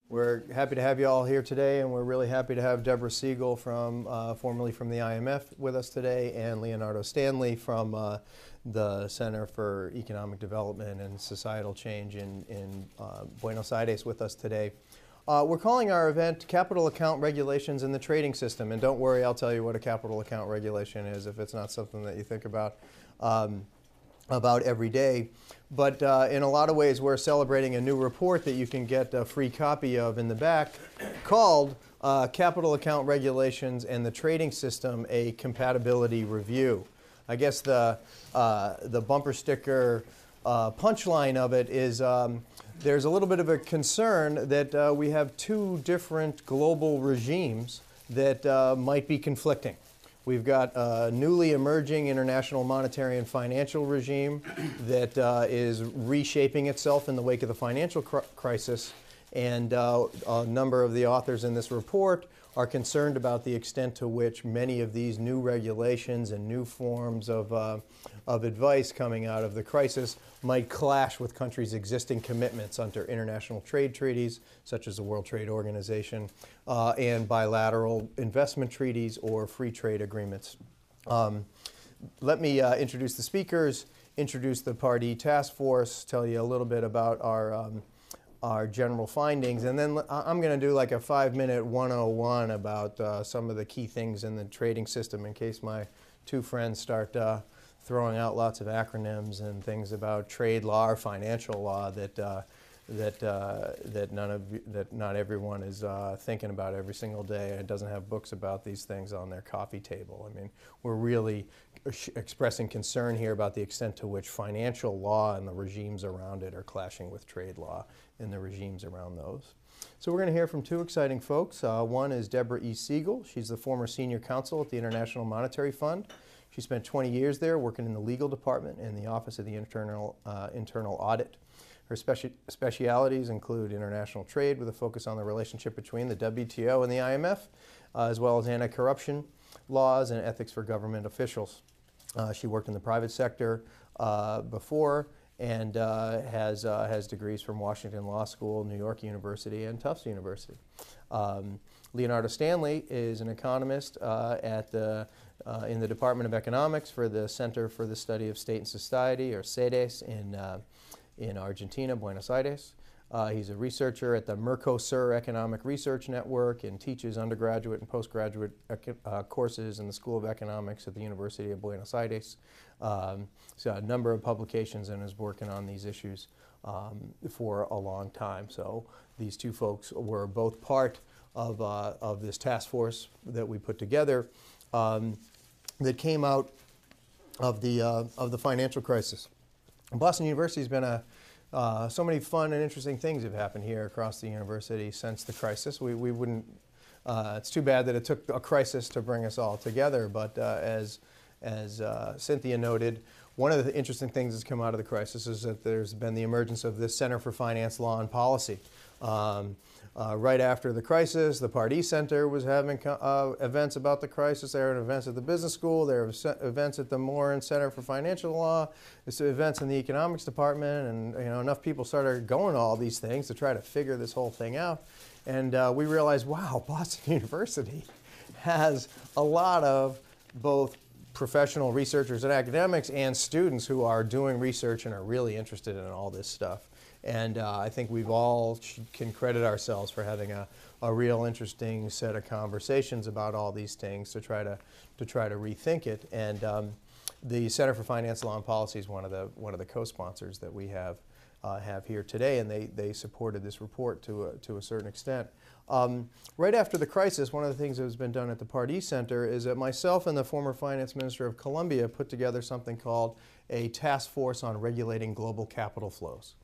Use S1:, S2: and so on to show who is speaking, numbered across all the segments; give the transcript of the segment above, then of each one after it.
S1: We're happy to have you all here today, and we're really happy to have Deborah Siegel, formerly from the IMF, with us today, and Leonardo Stanley from the Center for Economic Development and Societal Change in Buenos Aires with us today. We're calling our event Capital Account Regulations in the Trading System, and don't worry, I'll tell you what a capital account regulation is if it's not something that you think about every day. But in a lot of ways, we're celebrating a new report that you can get a free copy of in the back called Capital Account Regulations and the Trading System, a Compatibility Review. I guess the bumper sticker punchline of it is there's a little bit of a concern that we have two different global regimes that might be conflicting. We've got a newly emerging international monetary and financial regime that is reshaping itself in the wake of the financial crisis, and a number of the authors in this report are concerned about the extent to which many of these new regulations and new forms of advice coming out of the crisis might clash with countries' existing commitments under international trade treaties, such as the World Trade Organization, and bilateral investment treaties or free trade agreements. Let me introduce the speakers, introduce the Pardee task force, tell you a little bit about our general findings, and then I'm going to do like a 5-minute 101 about some of the key things in the trading system in case my two friends start throwing out lots of acronyms and things about trade law or financial law that not everyone is thinking about every single day and doesn't have books about these things on their coffee table. I mean, we're really expressing concern here about the extent to which financial law and the regimes around it are clashing with trade law and the regimes around those. So we're going to hear from two exciting folks. One is Deborah E. Siegel. She's the former senior counsel at the International Monetary Fund. She spent 20 years there working in the legal department in the Office of the Internal Audit. Her specialities include international trade with a focus on the relationship between the WTO and the IMF, as well as anti-corruption laws and ethics for government officials. She worked in the private sector before and has degrees from Washington Law School, New York University, and Tufts University. Leonardo Stanley is an economist in the Department of Economics for the Center for the Study of State and Society, or CEDES, in Argentina, Buenos Aires. He's a researcher at the Mercosur Economic Research Network and teaches undergraduate and postgraduate courses in the School of Economics at the University of Buenos Aires. He's got a number of publications and is working on these issues for a long time. So these two folks were both part of this task force that we put together that came out of the financial crisis. Boston University has been so many fun and interesting things have happened here across the university since the crisis. We wouldn't, it's too bad that it took a crisis to bring us all together, but as Cynthia noted, one of the interesting things that's come out of the crisis is that there's been the emergence of this Center for Finance, Law, and Policy. Right after the crisis, the Pardee Center was having events about the crisis. There were events at the business school. There were events at the Morin Center for Financial Law. There's events in the economics department, and enough people started going to all these things to try to figure this whole thing out. And we realized, wow, Boston University has a lot of both professional researchers and academics and students who are doing research and are really interested in all this stuff. And I think we've all can credit ourselves for having a real interesting set of conversations about all these things to try to rethink it. And the Center for Finance, Law, and Policy is one of the co-sponsors that we have here today, and they supported this report to a certain extent. Right after the crisis, one of the things that has been done at the Pardee Center is that myself and the former finance minister of Colombia put together something called a task force on regulating global capital flows.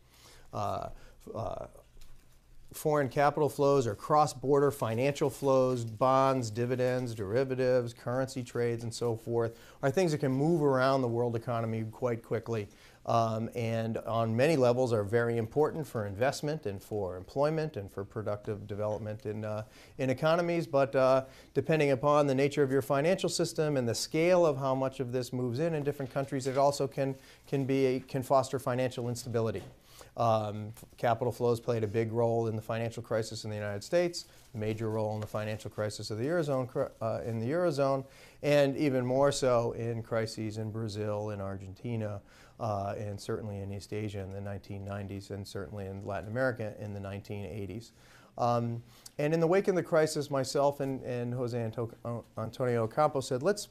S1: Foreign capital flows or cross-border financial flows, bonds, dividends, derivatives, currency trades, and so forth, are things that can move around the world economy quite quickly and on many levels are very important for investment and for employment and for productive development in economies. But depending upon the nature of your financial system and the scale of how much of this moves in different countries, it also can foster financial instability. Capital flows played a big role in the financial crisis in the United States, a major role in the financial crisis of the Eurozone, and even more so in crises in Brazil and Argentina, and certainly in East Asia in the 1990s, and certainly in Latin America in the 1980s. And in the wake of the crisis, myself and Jose Antonio Ocampo said, let's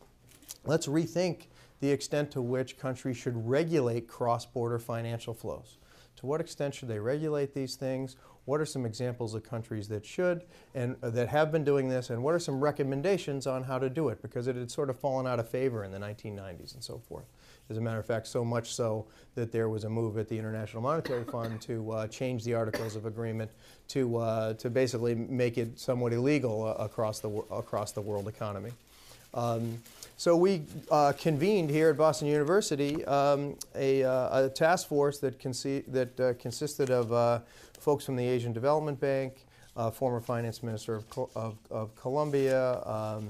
S1: rethink the extent to which countries should regulate cross-border financial flows. To what extent should they regulate these things? What are some examples of countries that should and that have been doing this, and what are some recommendations on how to do it? Because it had sort of fallen out of favor in the 1990s and so forth. As a matter of fact, so much so that there was a move at the International Monetary Fund to change the Articles of Agreement to basically make it somewhat illegal across the world economy. So we convened here at Boston University a task force that consisted of folks from the Asian Development Bank, former Finance Minister of Colombia,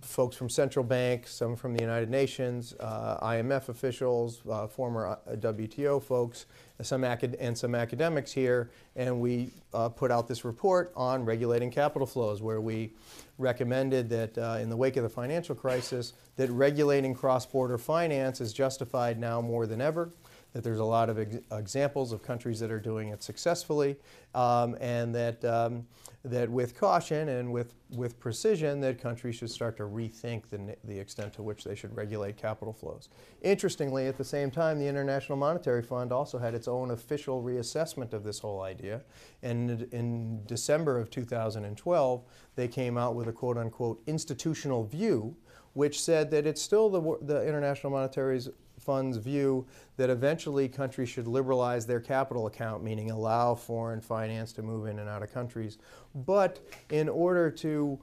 S1: folks from Central Bank, some from the United Nations, IMF officials, former WTO folks, some academics here, and we put out this report on regulating capital flows, where we recommended that in the wake of the financial crisis, that regulating cross-border finance is justified now more than ever, that there's a lot of examples of countries that are doing it successfully, and that with caution and with precision, that countries should start to rethink the extent to which they should regulate capital flows. Interestingly, at the same time, the International Monetary Fund also had its own official reassessment of this whole idea, and in December of 2012, they came out with a quote-unquote institutional view, which said that it's still the International Monetary Fund's view that eventually countries should liberalize their capital account, meaning allow foreign finance to move in and out of countries. But in order to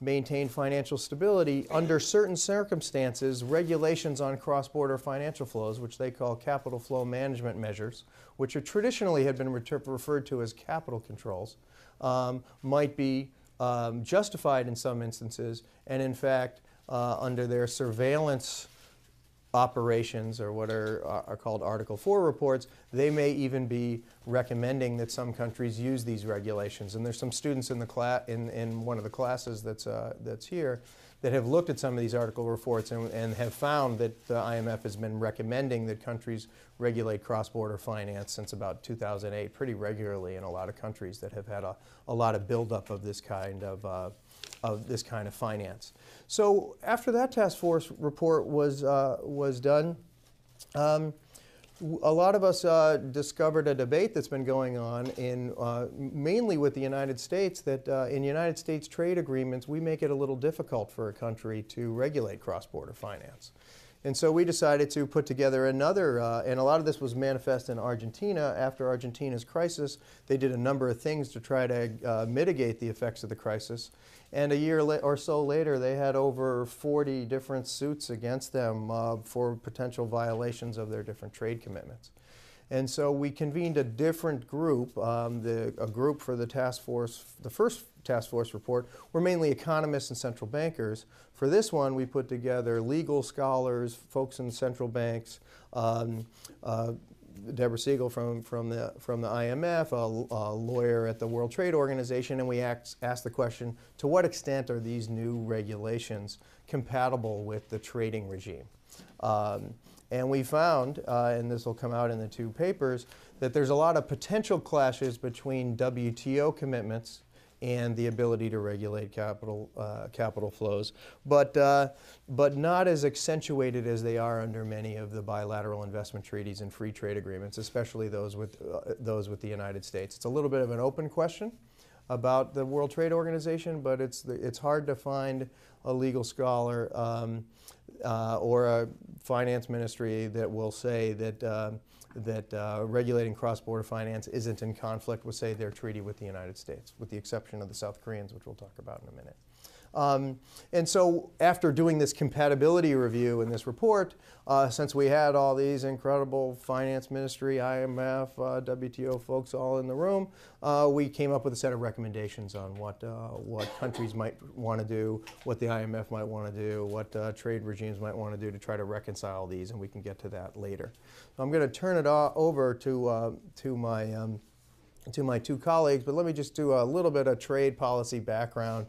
S1: maintain financial stability, under certain circumstances, regulations on cross-border financial flows, which they call capital flow management measures, which are traditionally had been referred to as capital controls, might be justified in some instances, and in fact, under their surveillance operations, or what are called Article 4 reports, they may even be recommending that some countries use these regulations. And there's some students in the in one of the classes that's here that have looked at some of these article reports and have found that the IMF has been recommending that countries regulate cross-border finance since about 2008 pretty regularly in a lot of countries that have had a lot of buildup of this kind of finance. So after that task force report was done, a lot of us discovered a debate that's been going on mainly with the United States, that in United States trade agreements, we make it a little difficult for a country to regulate cross-border finance. And so we decided to put together another, and a lot of this was manifest in Argentina. After Argentina's crisis, they did a number of things to try to mitigate the effects of the crisis. And a year or so later, they had over 40 different suits against them for potential violations of their different trade commitments. And so we convened a different group, a group for the task force. The first task force report were mainly economists and central bankers. For this one, we put together legal scholars, folks in central banks, Deborah Siegel from the IMF, a lawyer at the World Trade Organization, and we asked the question, to what extent are these new regulations compatible with the trading regime? And we found, and this will come out in the two papers, that there's a lot of potential clashes between WTO commitments and the ability to regulate capital flows, but not as accentuated as they are under many of the bilateral investment treaties and free trade agreements, especially those with the United States. It's a little bit of an open question about the World Trade Organization, but it's hard to find a legal scholar or a finance ministry that will say that regulating cross-border finance isn't in conflict with, say, their treaty with the United States, with the exception of the South Koreans, which we'll talk about in a minute. And so after doing this compatibility review in this report, since we had all these incredible finance ministry, IMF, WTO folks all in the room, we came up with a set of recommendations on what countries might want to do, what the IMF might want to do, what trade regimes might want to do to try to reconcile these, and we can get to that later. So I'm going to turn it over to my two colleagues, but let me just do a little bit of trade policy background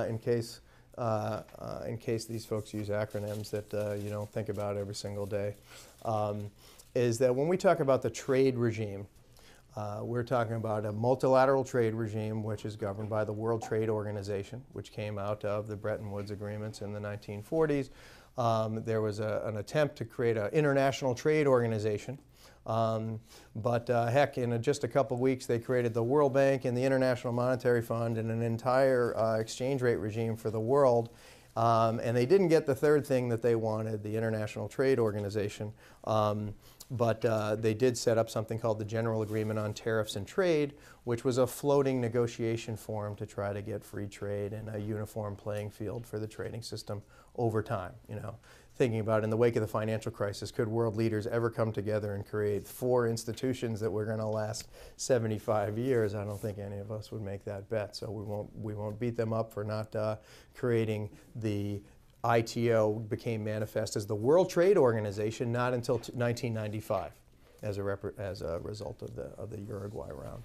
S1: in case these folks use acronyms that you don't think about every single day. Is that when we talk about the trade regime, we're talking about a multilateral trade regime which is governed by the World Trade Organization, which came out of the Bretton Woods agreements in the 1940s. There was an attempt to create an international trade organization. But heck, in just a couple of weeks, they created the World Bank and the International Monetary Fund and an entire exchange rate regime for the world. And they didn't get the third thing that they wanted, the International Trade Organization. But they did set up something called the General Agreement on Tariffs and Trade, which was a floating negotiation forum to try to get free trade and a uniform playing field for the trading system over time. Thinking about in the wake of the financial crisis, could world leaders ever come together and create 4 institutions that were going to last 75 years? I don't think any of us would make that bet. So we won't beat them up for not creating the ITO became manifest as the World Trade Organization not until 1995 as a result of the Uruguay round.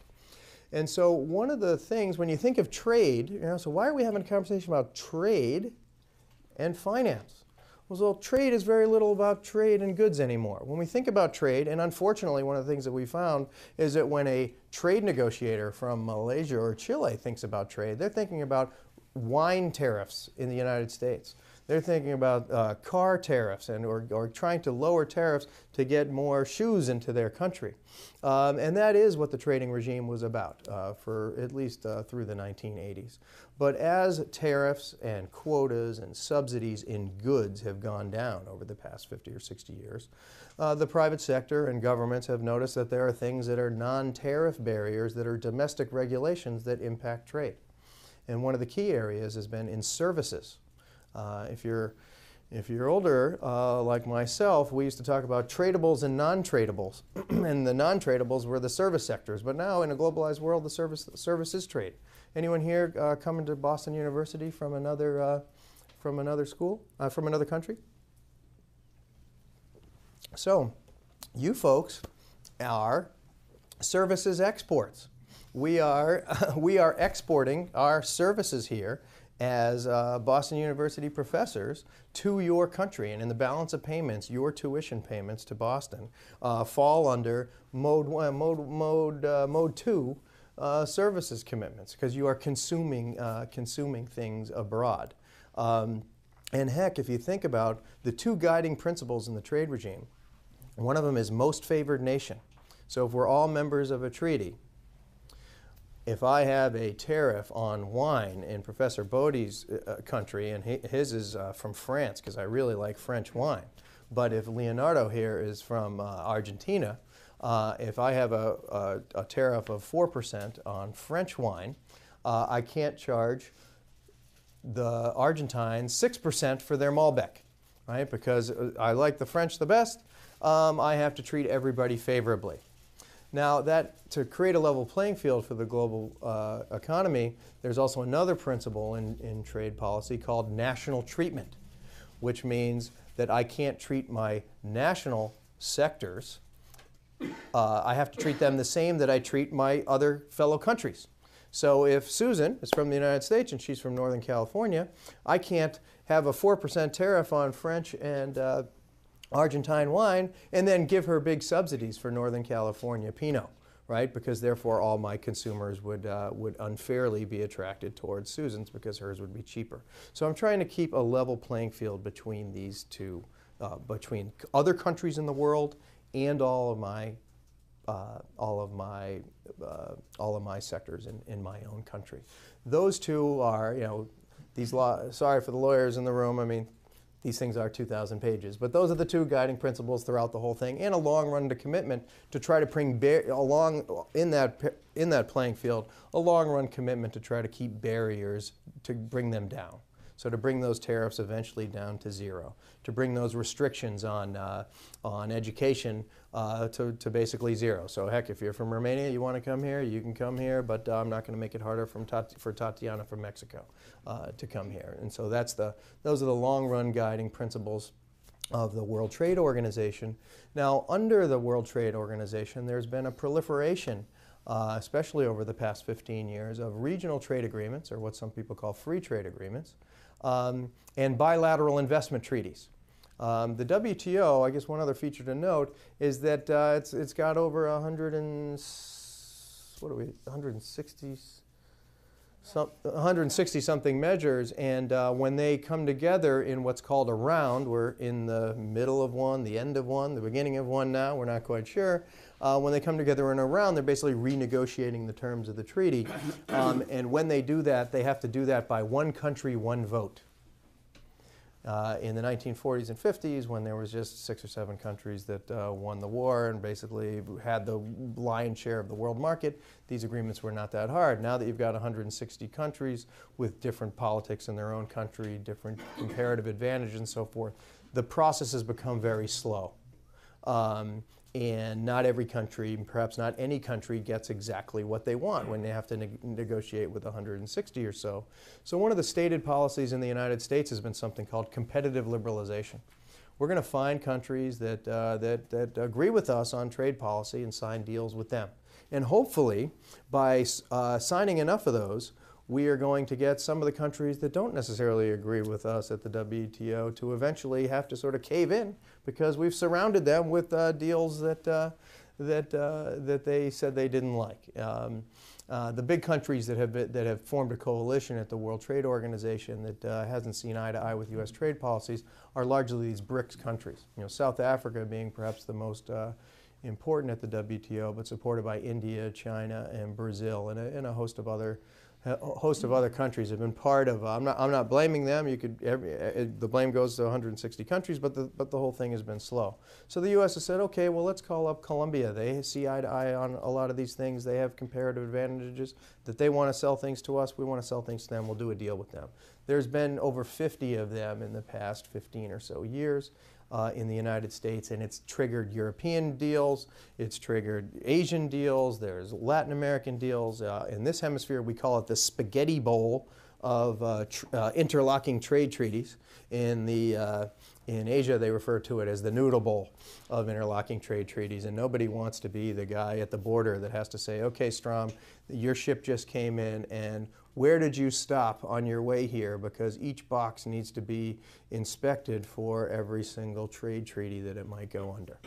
S1: And so one of the things when you think of trade, so why are we having a conversation about trade and finance? Well, trade is very little about trade and goods anymore. When we think about trade, and unfortunately one of the things that we found is that when a trade negotiator from Malaysia or Chile thinks about trade, they're thinking about wine tariffs in the United States. They're thinking about car tariffs or trying to lower tariffs to get more shoes into their country. And that is what the trading regime was about for at least through the 1980s. But as tariffs and quotas and subsidies in goods have gone down over the past 50 or 60 years, the private sector and governments have noticed that there are things that are non-tariff barriers that are domestic regulations that impact trade. And one of the key areas has been in services. If you're older, like myself, we used to talk about tradables and non-tradables. And the non-tradables were the service sectors. But now in a globalized world, the service is trade. Anyone here coming to Boston University from another school, from another country? So you folks are services exports. We are exporting our services here as Boston University professors to your country. And in the balance of payments, your tuition payments to Boston fall under Mode 2 services commitments because you are consuming things abroad. And heck, if you think about the 2 guiding principles in the trade regime, one of them is most favored nation. So if we're all members of a treaty, if I have a tariff on wine in Professor Bodie's country, and his is from France, because I really like French wine, but if Leonardo here is from Argentina, if I have a tariff of 4% on French wine, I can't charge the Argentines 6% for their Malbec, right? Because I like the French the best, I have to treat everybody favorably. Now, to create a level playing field for the global economy, there's also another principle in trade policy called national treatment, which means that I can't treat my national sectors. I have to treat them the same that I treat my other fellow countries. So if Susan is from the United States and she's from Northern California, I can't have a 4% tariff on French and Argentine wine and then give her big subsidies for Northern California Pinot, right? Because therefore all my consumers would unfairly be attracted towards Susan's because hers would be cheaper. So I'm trying to keep a level playing field between these two, between other countries in the world and all of my sectors in my own country. Those two are, sorry for the lawyers in the room. I mean, these things are 2,000 pages, but those are the 2 guiding principles throughout the whole thing, and a long-run commitment to try to bring along in that playing field a long-run commitment to try to keep barriers to bring them down. So to bring those tariffs eventually down to zero, to bring those restrictions on education to basically zero. So heck, if you're from Romania, you want to come here, you can come here, but I'm not going to make it harder for Tatiana from Mexico to come here. And so those are the long-run guiding principles of the World Trade Organization. Now, under the World Trade Organization, there's been a proliferation, especially over the past 15 years, of regional trade agreements, or what some people call free trade agreements, and bilateral investment treaties. The WTO, I guess one other feature to note, is that it's got over 160 something measures, and when they come together in what's called a round, we're in the middle of one, the end of one, the beginning of one now, we're not quite sure. When they come together in a round, they're basically renegotiating the terms of the treaty. And when they do that, they have to do that by one country, one vote. In the 1940s and 50s, when there was just 6 or 7 countries that won the war and basically had the lion's share of the world market, these agreements were not that hard. Now that you've got 160 countries with different politics in their own country, different comparative advantages and so forth, the process has become very slow. And not every country, perhaps not any country, gets exactly what they want when they have to negotiate with 160 or so. So one of the stated policies in the United States has been something called competitive liberalization. We're going to find countries that agree with us on trade policy and sign deals with them. And hopefully, by signing enough of those, we are going to get some of the countries that don't necessarily agree with us at the WTO to eventually have to sort of cave in, because we've surrounded them with deals that they said they didn't like. The big countries that have formed a coalition at the World Trade Organization that hasn't seen eye to eye with U.S. trade policies are largely these BRICS countries. You know, South Africa being perhaps the most important at the WTO, but supported by India, China, and Brazil, and a host of other countries have been part of. I'm not blaming them. The blame goes to 160 countries, but the whole thing has been slow. So the U.S. has said, okay, well, let's call up Colombia. They see eye to eye on a lot of these things. They have comparative advantages that they want to sell things to us. We want to sell things to them. We'll do a deal with them. There's been over 50 of them in the past 15 or so years. In the United States, and it's triggered European deals, it's triggered Asian deals, there's Latin American deals. In this hemisphere, we call it the spaghetti bowl of interlocking trade treaties. In Asia, they refer to it as the noodle bowl of interlocking trade treaties, and nobody wants to be the guy at the border that has to say, okay, Strom, your ship just came in, and where did you stop on your way here? Because each box needs to be inspected for every single trade treaty that it might go under.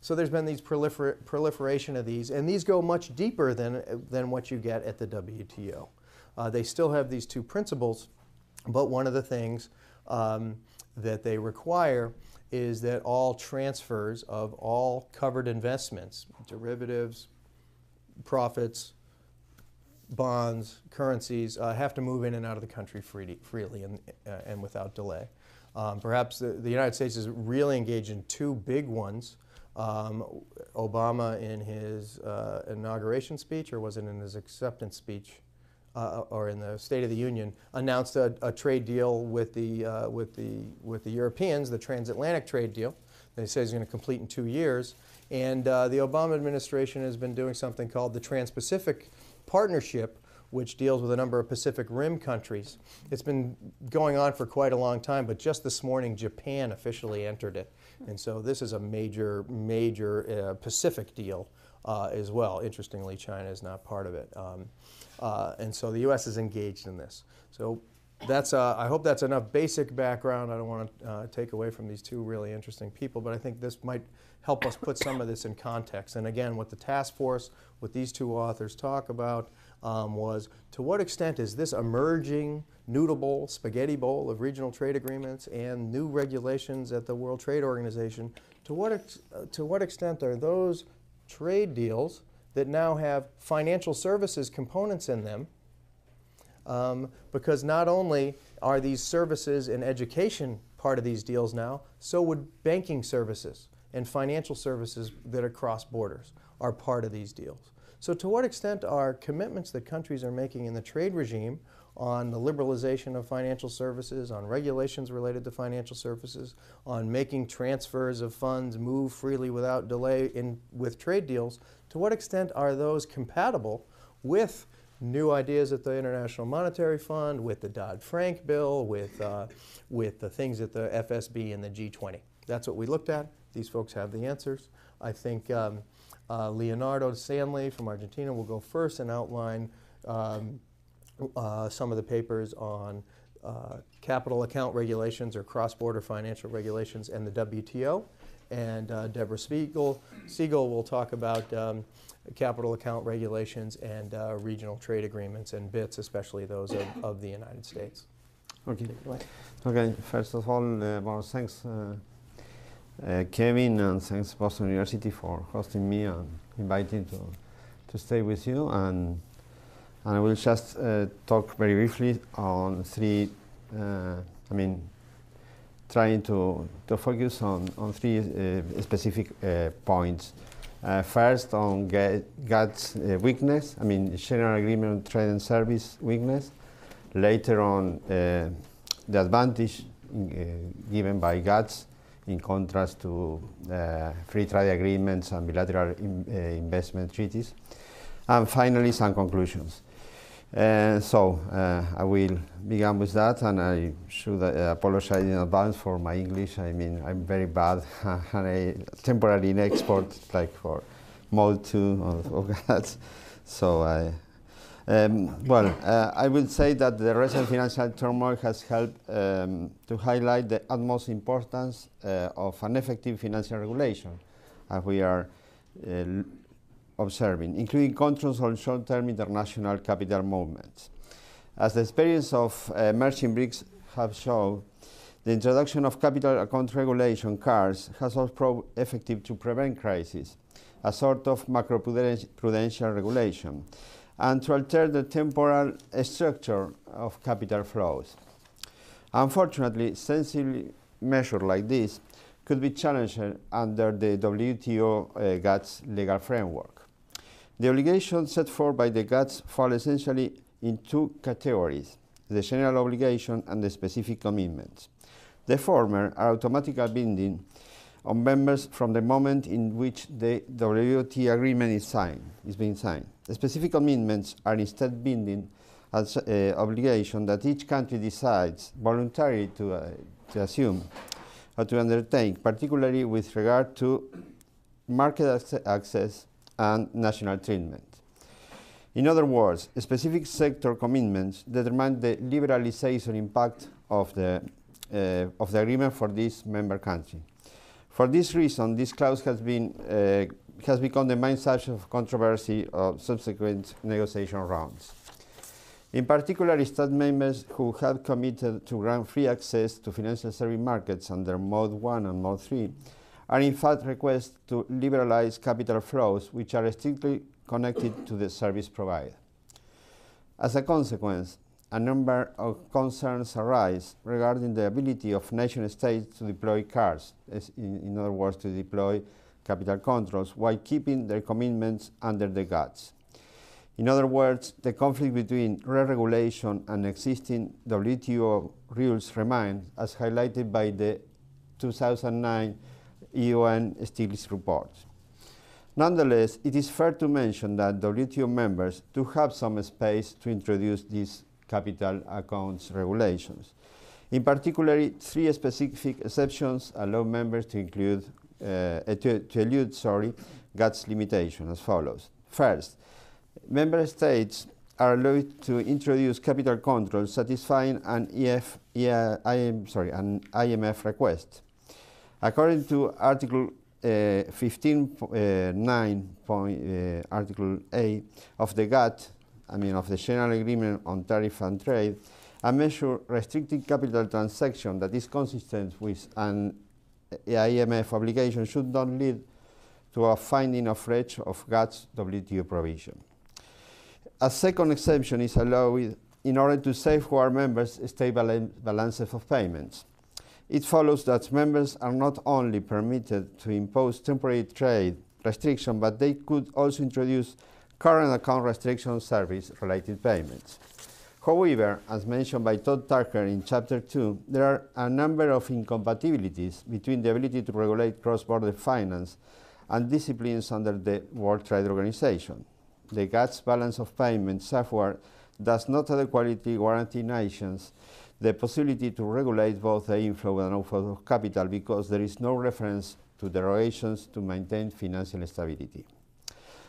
S1: So there's been these proliferation of these, and these go much deeper than what you get at the WTO. They still have these two principles, but one of the things that they require is that all transfers of all covered investments, derivatives, profits, bonds, currencies, have to move in and out of the country freely and without delay. Perhaps the United States is really engaged in two big ones. Obama in his inauguration speech, or was it in his acceptance speech, or in the State of the Union, announced a trade deal with the Europeans, the transatlantic trade deal. They say he's going to complete in 2 years. And the Obama administration has been doing something called the Trans-Pacific Partnership, which deals with a number of Pacific Rim countries. It's been going on for quite a long time, but just this morning, Japan officially entered it. And so this is a major Pacific deal as well. Interestingly, China is not part of it. And so the U.S. is engaged in this. So that's, I hope that's enough basic background. I don't want to take away from these two really interesting people, but I think this might help us put some of this in context. And again, what the task force, what these two authors talk about was, to what extent is this emerging noodle bowl, spaghetti bowl of regional trade agreements and new regulations at the World Trade Organization, to what extent are those trade deals that now have financial services components in them, because not only are these services and education part of these deals now, so would banking services and financial services that are cross borders are part of these deals. So to what extent are commitments that countries are making in the trade regime on the liberalization of financial services, on regulations related to financial services, on making transfers of funds move freely without delay with trade deals, to what extent are those compatible with new ideas at the International Monetary Fund, with the Dodd-Frank bill, with the things at the FSB and the G20? That's what we looked at. These folks have the answers. I think Leonardo Stanley from Argentina will go first and outline some of the papers on capital account regulations or cross-border financial regulations and the WTO. And Deborah Siegel will talk about capital account regulations and regional trade agreements and BITs, especially those of the United States.
S2: Okay. Okay. First of all, well, thanks, Kevin, and thanks Boston University for hosting me and inviting to stay with you. And I will just talk very briefly on three. Trying to focus on three specific points. First, on GATT's weakness, General Agreement on Trade and Service weakness. Later on, the advantage given by GATT in contrast to free trade agreements and bilateral investment treaties. And finally, some conclusions. I will begin with that, and I should apologize in advance for my English. I'm very bad, and I temporarily in export, like for mode 2 of that. So I would say that the recent financial turmoil has helped to highlight the utmost importance of an effective financial regulation, as we are observing, including controls on short-term international capital movements. As the experience of emerging BRICS have shown, the introduction of capital account regulation, CARS, has also proved effective to prevent crises, a sort of macroprudential regulation, and to alter the temporal structure of capital flows. Unfortunately, sensible measures like this could be challenged under the WTO GATT's legal framework. The obligations set forth by the GATT fall essentially in two categories: the general obligation and the specific commitments. The former are automatically binding on members from the moment in which the WTO agreement is being signed. The specific commitments are instead binding as obligation that each country decides voluntarily to assume or to undertake, particularly with regard to market access and national treatment. In other words, specific sector commitments determine the liberalization impact of the agreement for this member country. For this reason, this clause has become the main subject of controversy of subsequent negotiation rounds. In particular, state members who have committed to grant free access to financial service markets under Mode 1 and Mode 3 are in fact requested to liberalize capital flows which are strictly connected to the service provider. As a consequence, a number of concerns arise regarding the ability of nation-states to deploy CARS, in other words, to deploy capital controls, while keeping their commitments under the GATT. In other words, the conflict between re-regulation and existing WTO rules remains, as highlighted by the 2009 UN Stiglitz report. Nonetheless, it is fair to mention that WTO members do have some space to introduce these capital accounts regulations. In particular, three specific exceptions allow members to elude GATT's limitation as follows. First, member states are allowed to introduce capital controls satisfying an IMF request. According to Article 15.9, Article A of the GATT, of the General Agreement on Tariff and Trade, a measure restricting capital transaction that is consistent with an IMF obligation should not lead to a finding of breach of GATT's WTO provision. A second exception is allowed in order to safeguard members' stable balances of payments. It follows that members are not only permitted to impose temporary trade restriction, but they could also introduce current account restriction service-related payments. However, as mentioned by Todd Tucker in Chapter 2, there are a number of incompatibilities between the ability to regulate cross-border finance and disciplines under the World Trade Organization. The GATS balance of payments software does not adequately guarantee nations the possibility to regulate both the inflow and outflow of capital because there is no reference to derogations to maintain financial stability.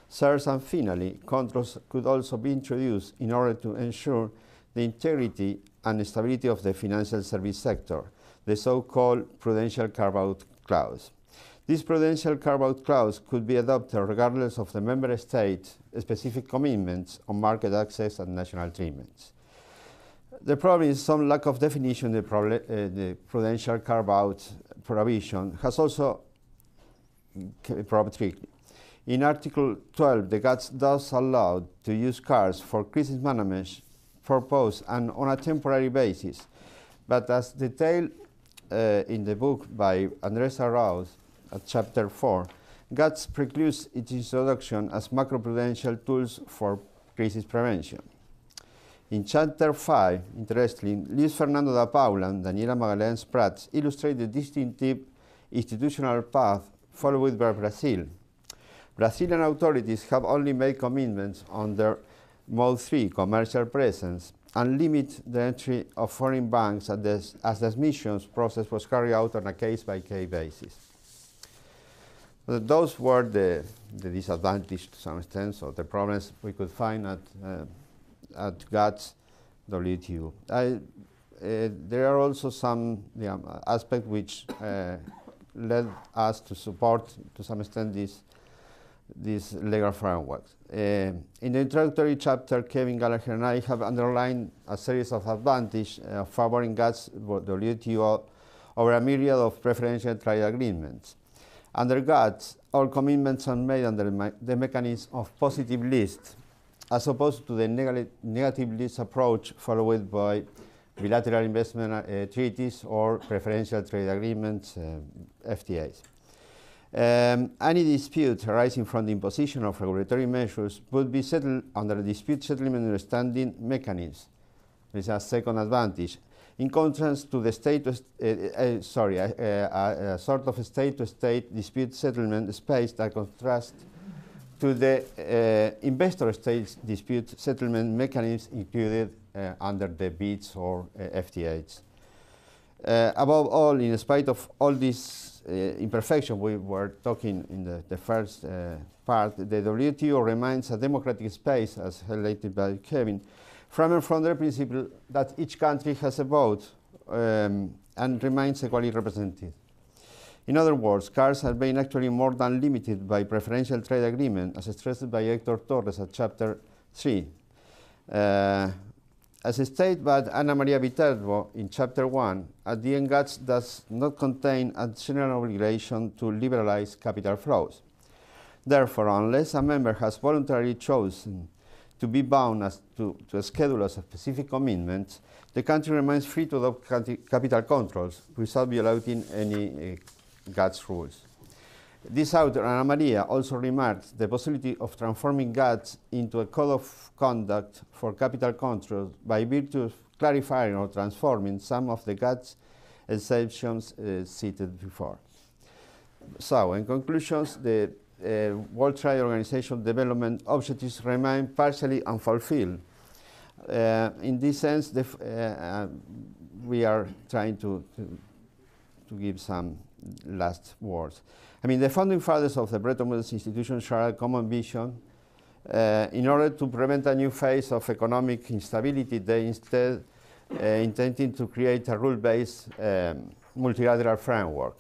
S2: Third and finally, controls could also be introduced in order to ensure the integrity and stability of the financial service sector, the so-called prudential carve-out clause. This prudential carve-out clause could be adopted regardless of the member state's specific commitments on market access and national treatments. The problem is some lack of definition. The prudential carve-out provision has also problem tricky. In Article 12, the GATS does allow to use cards for crisis management purpose and on a temporary basis, but as detailed in the book by Andres Arauz at Chapter 4, GATS precludes its introduction as macroprudential tools for crisis prevention. In Chapter 5, interestingly, Luis Fernando da Paula and Daniela Magalhães Prats illustrate the distinctive institutional path followed by Brazil. Brazilian authorities have only made commitments under Mode 3, commercial presence, and limit the entry of foreign banks as the admissions process was carried out on a case-by-case basis. Those were the disadvantages to some extent, so the problems we could find at GATS WTO. There are also some aspects which led us to support, to some extent, these legal frameworks. In the introductory chapter, Kevin Gallagher and I have underlined a series of advantages favoring GATS WTO over a myriad of preferential trade agreements. Under GATS, all commitments are made under the mechanism of positive list, as opposed to the negative list approach followed by bilateral investment treaties or preferential trade agreements, FTAs. Any dispute arising from the imposition of regulatory measures would be settled under a dispute settlement understanding mechanism. This is a second advantage. In contrast to the a sort of state-to-state dispute settlement space that contrasts to the investor-state dispute settlement mechanism included under the BITs or FTAs. Above all, in spite of all these imperfections we were talking in the first part, the WTO remains a democratic space, as highlighted by Kevin, from the principle that each country has a vote and remains equally represented. In other words, cards are being actually more than limited by preferential trade agreement, as stressed by Hector Torres at Chapter 3. As stated by Ana Maria Viterbo in Chapter 1, at the end, GATS does not contain a general obligation to liberalize capital flows. Therefore, unless a member has voluntarily chosen to be bound to a schedule of specific commitments, the country remains free to adopt capital controls without violating any GATS rules. This author, Ana Maria, also remarks the possibility of transforming GATS into a code of conduct for capital controls by virtue of clarifying or transforming some of the GATS exceptions cited before. So, in conclusions, the World Trade Organization development objectives remain partially unfulfilled. In this sense, we are trying to give some last words. I mean, the founding fathers of the Bretton Woods institution share a common vision. In order to prevent a new phase of economic instability, they instead intending to create a rule-based multilateral framework,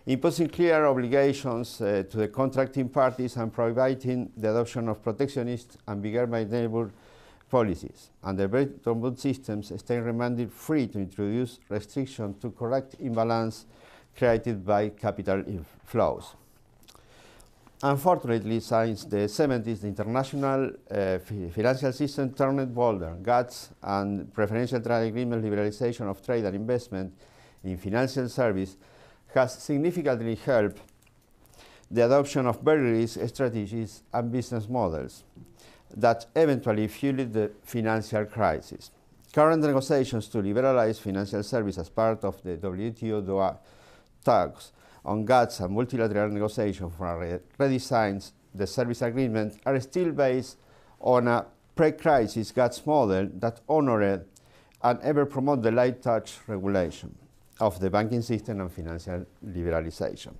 S2: imposing clear obligations to the contracting parties and providing the adoption of protectionist and beginner-by-neighbor policies. And the Bretton Woods systems stay remanded free to introduce restrictions to correct imbalance created by capital flows. Unfortunately, since the 70s, the international financial system turned bolder. GATS and preferential trade agreement liberalization of trade and investment in financial service has significantly helped the adoption of very risk strategies and business models that eventually fueled the financial crisis. Current negotiations to liberalize financial services as part of the WTO Doha talks on GATS and multilateral negotiations for a redesigned the service agreement are still based on a pre-crisis GATS model that honored and ever promoted the light touch regulation of the banking system and financial liberalization.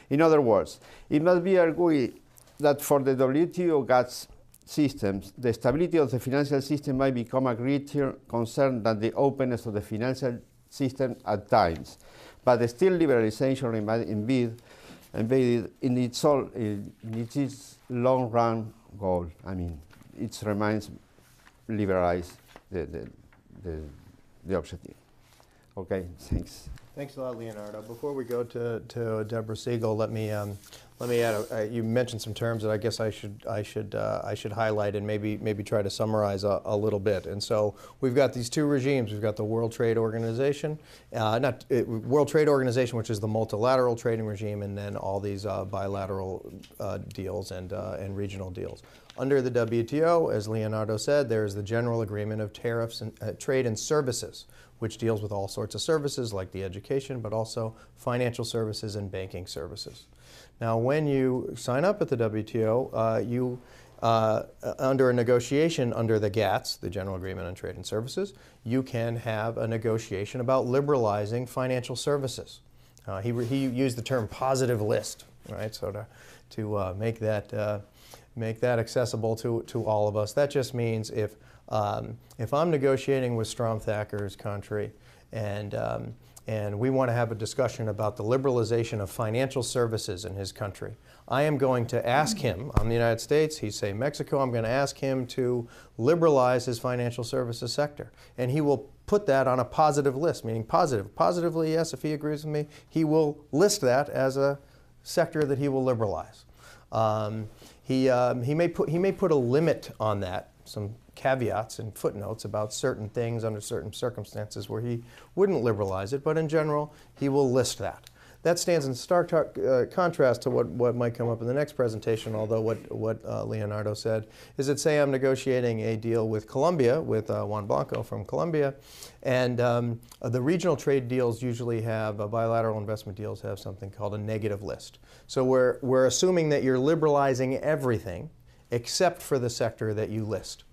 S2: In other words, it must be argued that for the WTO GATS systems, the stability of the financial system might become a greater concern than the openness of the financial system at times. But still liberalization remains embedded in its long-run goal. I mean, it remains liberalized the objective. Okay, thanks.
S1: Thanks a lot, Leonardo. Before we go to Deborah Siegel, let me add. You mentioned some terms that I guess I should highlight and maybe try to summarize a little bit. And so we've got these two regimes. We've got the World Trade Organization, World Trade Organization, which is the multilateral trading regime, and then all these bilateral deals and regional deals. Under the WTO, as Leonardo said, there is the General Agreement of Tariffs and Trade and Services, which deals with all sorts of services like the education, but also financial services and banking services. Now, when you sign up at the WTO, you, under a negotiation under the GATS, the General Agreement on Trade and Services, you can have a negotiation about liberalizing financial services. He used the term positive list, right? So to make that accessible to all of us. That just means if I'm negotiating with Strom Thacker's country and we want to have a discussion about the liberalization of financial services in his country, I am going to ask him, I'm the United States, he's say Mexico, I'm going to ask him to liberalize his financial services sector. And he will put that on a positive list, meaning positive. Positively, yes, if he agrees with me, he will list that as a sector that he will liberalize. He may put a limit on that, some caveats and footnotes about certain things under certain circumstances where he wouldn't liberalize it, but in general, he will list that. That stands in stark contrast to what might come up in the next presentation, although what Leonardo said is that, say I'm negotiating a deal with Colombia, with Juan Blanco from Colombia, and the regional trade deals usually have, bilateral investment deals have something called a negative list. So we're assuming that you're liberalizing everything except for the sector that you list.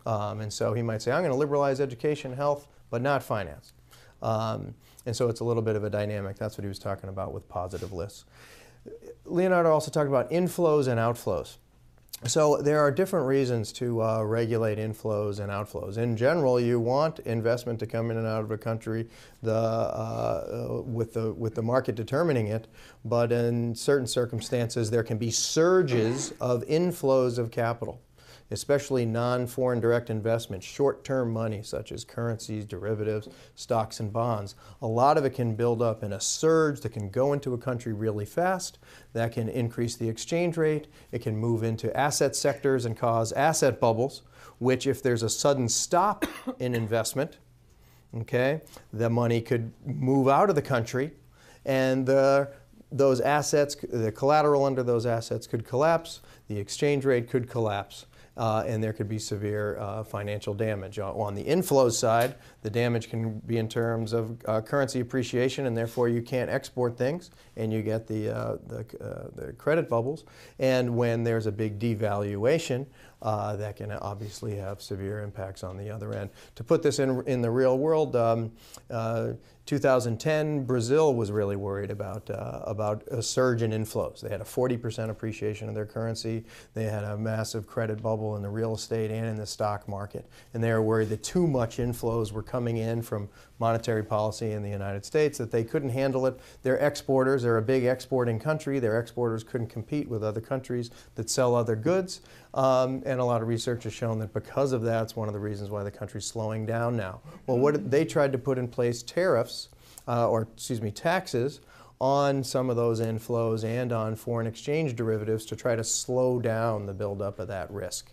S1: And so he might say, I'm going to liberalize education, health, but not finance. And so it's a little bit of a dynamic. That's what he was talking about with positive lists. Leonardo also talked about inflows and outflows. So there are different reasons to regulate inflows and outflows. In general, you want investment to come in and out of a country with the market determining it, but in certain circumstances there can be surges of inflows of capital, especially non-foreign direct investment, short-term money such as currencies, derivatives, stocks, and bonds. A lot of it can build up in a surge that can go into a country really fast. That can increase the exchange rate. It can move into asset sectors and cause asset bubbles, which if there's a sudden stop in investment, okay, the money could move out of the country and those assets, the collateral under those assets could collapse, the exchange rate could collapse. And there could be severe financial damage. On the inflows side, the damage can be in terms of currency appreciation, and therefore you can't export things, and you get the credit bubbles. And when there's a big devaluation, that can obviously have severe impacts on the other end. To put this in the real world, 2010, Brazil was really worried about a surge in inflows. They had a 40% appreciation of their currency. They had a massive credit bubble in the real estate and in the stock market. And they were worried that too much inflows were coming in from monetary policy in the United States, that they couldn't handle it. Their exporters, they're a big exporting country. Their exporters couldn't compete with other countries that sell other goods. And a lot of research has shown that because of that, it's one of the reasons why the country's slowing down now. Well, they tried to put in place tariffs, taxes on some of those inflows and on foreign exchange derivatives to try to slow down the buildup of that risk.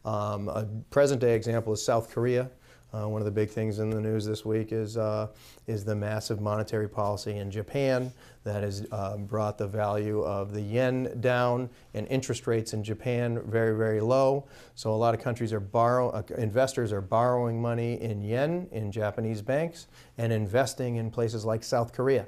S1: A present-day example is South Korea. One of the big things in the news this week is the massive monetary policy in Japan that has brought the value of the yen down and interest rates in Japan very, very low. So a lot of countries are investors are borrowing money in yen in Japanese banks and investing in places like South Korea.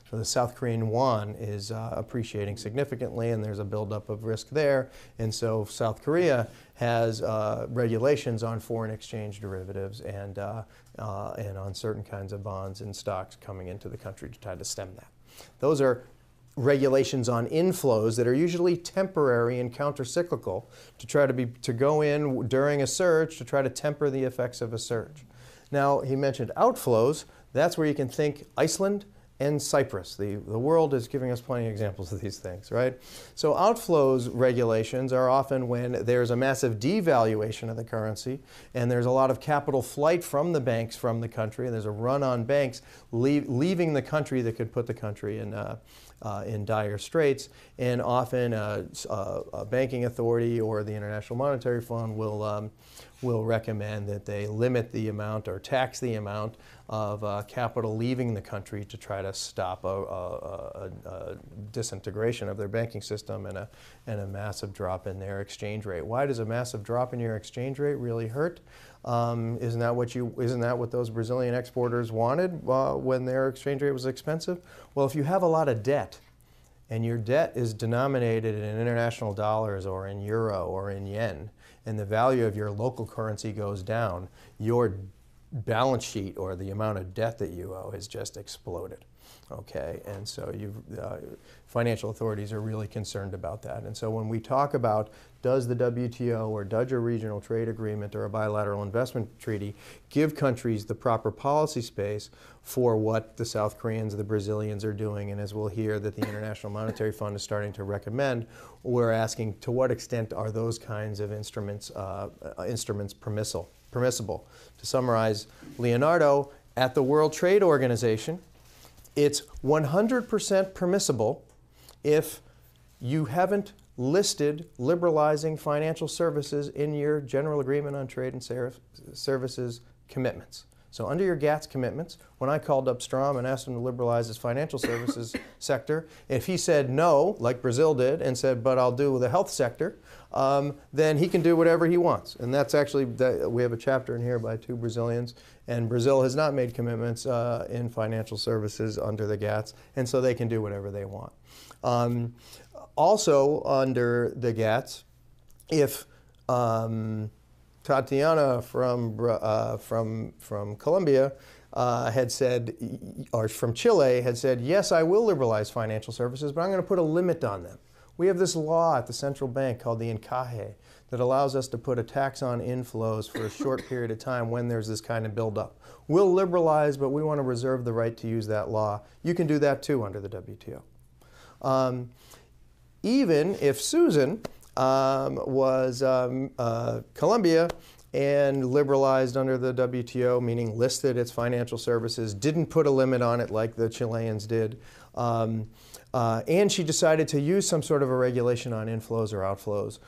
S1: So the South Korean won is appreciating significantly, and there's a buildup of risk there. And so South Korea has regulations on foreign exchange derivatives and on certain kinds of bonds and stocks coming into the country to try to stem that. Those are regulations on inflows that are usually temporary and countercyclical to go in during a surge to try to temper the effects of a surge. Now, he mentioned outflows. That's where you can think Iceland and Cyprus. The world is giving us plenty of examples of these things, right? So outflows regulations are often when there's a massive devaluation of the currency and there's a lot of capital flight from the banks from the country. There's a run on banks leaving the country that could put the country in dire straits, and often a banking authority or the International Monetary Fund will recommend that they limit the amount or tax the amount of capital leaving the country to try to stop a disintegration of their banking system and a massive drop in their exchange rate. Why does a massive drop in your exchange rate really hurt? Isn't that what those Brazilian exporters wanted when their exchange rate was expensive? Well, if you have a lot of debt and your debt is denominated in international dollars or in euro or in yen, and the value of your local currency goes down, your balance sheet or the amount of debt that you owe has just exploded. Okay, and so financial authorities are really concerned about that. And so when we talk about does the WTO or does a regional trade agreement or a bilateral investment treaty give countries the proper policy space for what the South Koreans, the Brazilians are doing, and as we'll hear that the International Monetary Fund is starting to recommend, we're asking to what extent are those kinds of instruments permissible. To summarize, Leonardo, at the World Trade Organization, it's 100% permissible if you haven't listed liberalizing financial services in your General Agreement on Trade and Services commitments. So under your GATS commitments, when I called up Strom and asked him to liberalize his financial services sector, if he said no, like Brazil did, and said, but I'll do the health sector, then he can do whatever he wants. And that's actually, we have a chapter in here by 2 Brazilians, and Brazil has not made commitments in financial services under the GATS, and so they can do whatever they want. Also under the GATS, if Tatiana from Colombia had said, or from Chile had said, yes, I will liberalize financial services, but I'm going to put a limit on them. We have this law at the central bank called the encaje that allows us to put a tax on inflows for a short period of time when there's this kind of buildup. We'll liberalize, but we want to reserve the right to use that law. You can do that too under the WTO. Even if Susan was Colombia and liberalized under the WTO, meaning listed its financial services, didn't put a limit on it like the Chileans did, and she decided to use some sort of a regulation on inflows or outflows.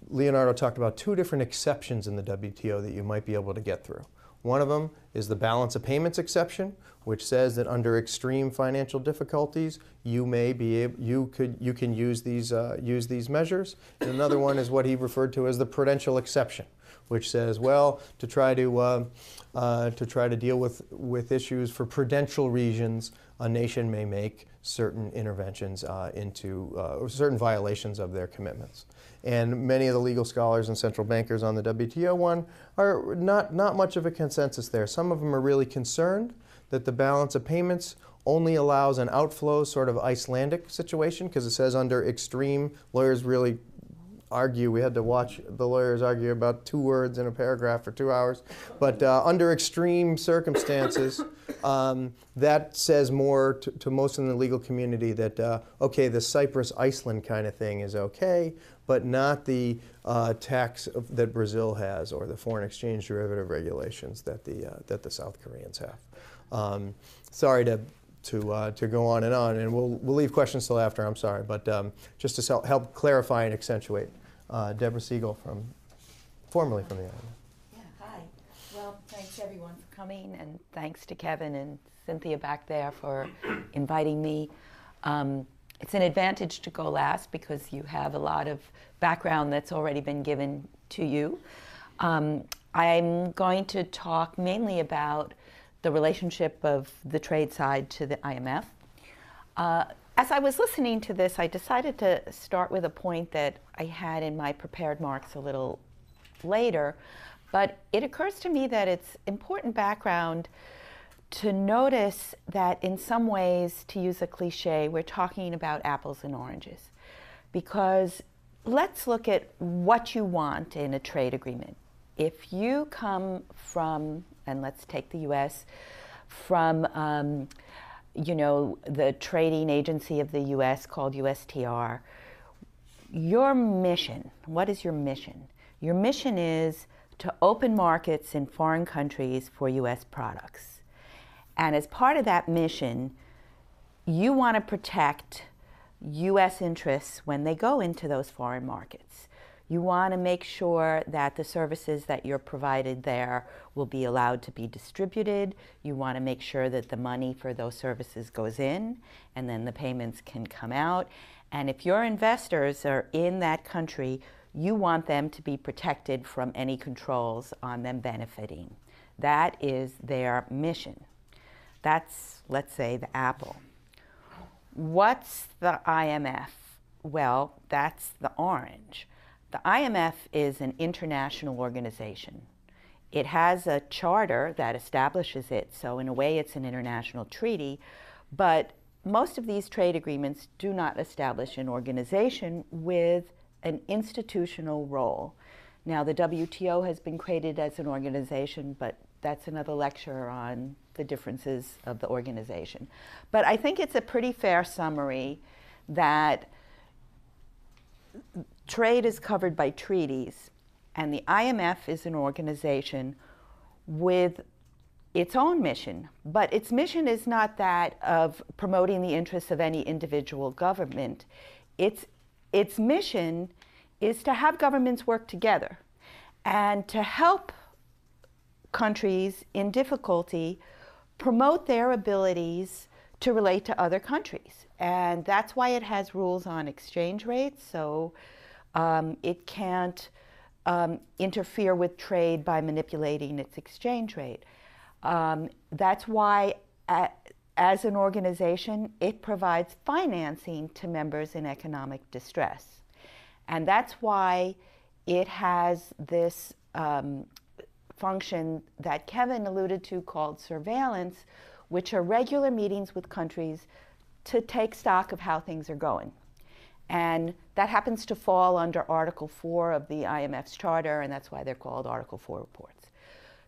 S1: Leonardo talked about 2 different exceptions in the WTO that you might be able to get through. One of them is the balance of payments exception, which says that under extreme financial difficulties, you can use these measures. And another one is what he referred to as the prudential exception, which says, well, to try to deal with issues for prudential reasons, a nation may make certain interventions into certain violations of their commitments. And many of the legal scholars and central bankers on the WTO one are not much of a consensus there. Some of them are really concerned that the balance of payments only allows an outflow sort of Icelandic situation because it says under extreme, lawyers really argue, we had to watch the lawyers argue about 2 words in a paragraph for 2 hours, but under extreme circumstances, that says more to most in the legal community that, okay, the Cyprus-Iceland kind of thing is okay, but not the tax that Brazil has or the foreign exchange derivative regulations that the South Koreans have. Sorry to go on, and we'll leave questions till after, I'm sorry, but just to help clarify and accentuate. Deborah Siegel, formerly from the island.
S3: Yeah, hi. Well, thank Thanks everyone for coming, and thanks to Kevin and Cynthia back there for inviting me. It's an advantage to go last because you have a lot of background that's already been given to you. I'm going to talk mainly about the relationship of the trade side to the IMF. As I was listening to this, I decided to start with a point that I had in my prepared remarks a little later, but it occurs to me that it's important background to notice that in some ways, to use a cliche, we're talking about apples and oranges. Because let's look at what you want in a trade agreement. If you come from, and let's take the US, from the trading agency of the US called USTR, your mission, what is your mission? Your mission is to open markets in foreign countries for US products. And as part of that mission, you want to protect US interests when they go into those foreign markets. You want to make sure that the services that you're provided there will be allowed to be distributed. You want to make sure that the money for those services goes in and then the payments can come out. And if your investors are in that country, you want them to be protected from any controls on them benefiting. That is their mission. That's, let's say, the apple. What's the IMF? Well, that's the orange. The IMF is an international organization. It has a charter that establishes it, so in a way it's an international treaty, but most of these trade agreements do not establish an organization with an institutional role. Now, the WTO has been created as an organization, but that's another lecture on the differences of the organization. But I think it's a pretty fair summary that trade is covered by treaties, and the IMF is an organization with its own mission. But its mission is not that of promoting the interests of any individual government. Its mission is to have governments work together and to help countries in difficulty promote their abilities to relate to other countries. And that's why it has rules on exchange rates, so it can't interfere with trade by manipulating its exchange rate. That's why, as an organization, it provides financing to members in economic distress. And that's why it has this function that Kevin alluded to called surveillance, which are regular meetings with countries to take stock of how things are going. And that happens to fall under Article 4 of the IMF's charter, and that's why they're called Article 4 reports.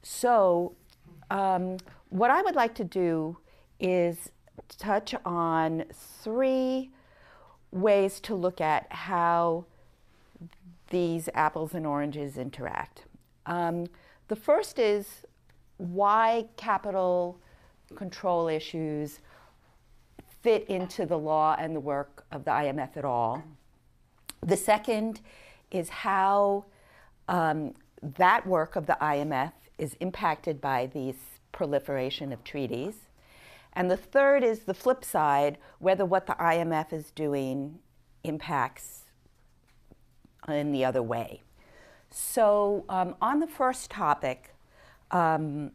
S3: So what I would like to do is touch on 3 ways to look at how these apples and oranges interact. The first is why capital control issues fit into the law and the work of the IMF at all. The second is how that work of the IMF is impacted by this proliferation of treaties. And the third is the flip side, whether what the IMF is doing impacts in the other way. So on the first topic, how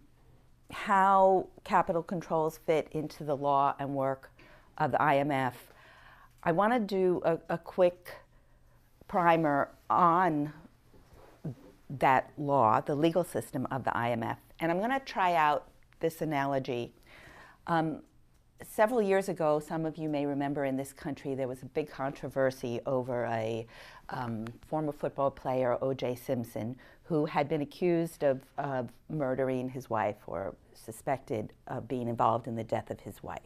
S3: capital controls fit into the law and work of the IMF, I want to do a quick primer on that law, the legal system of the IMF. And I'm going to try out this analogy. Several years ago, some of you may remember in this country, there was a big controversy over a former football player, O.J. Simpson, who had been accused of murdering his wife or suspected of being involved in the death of his wife.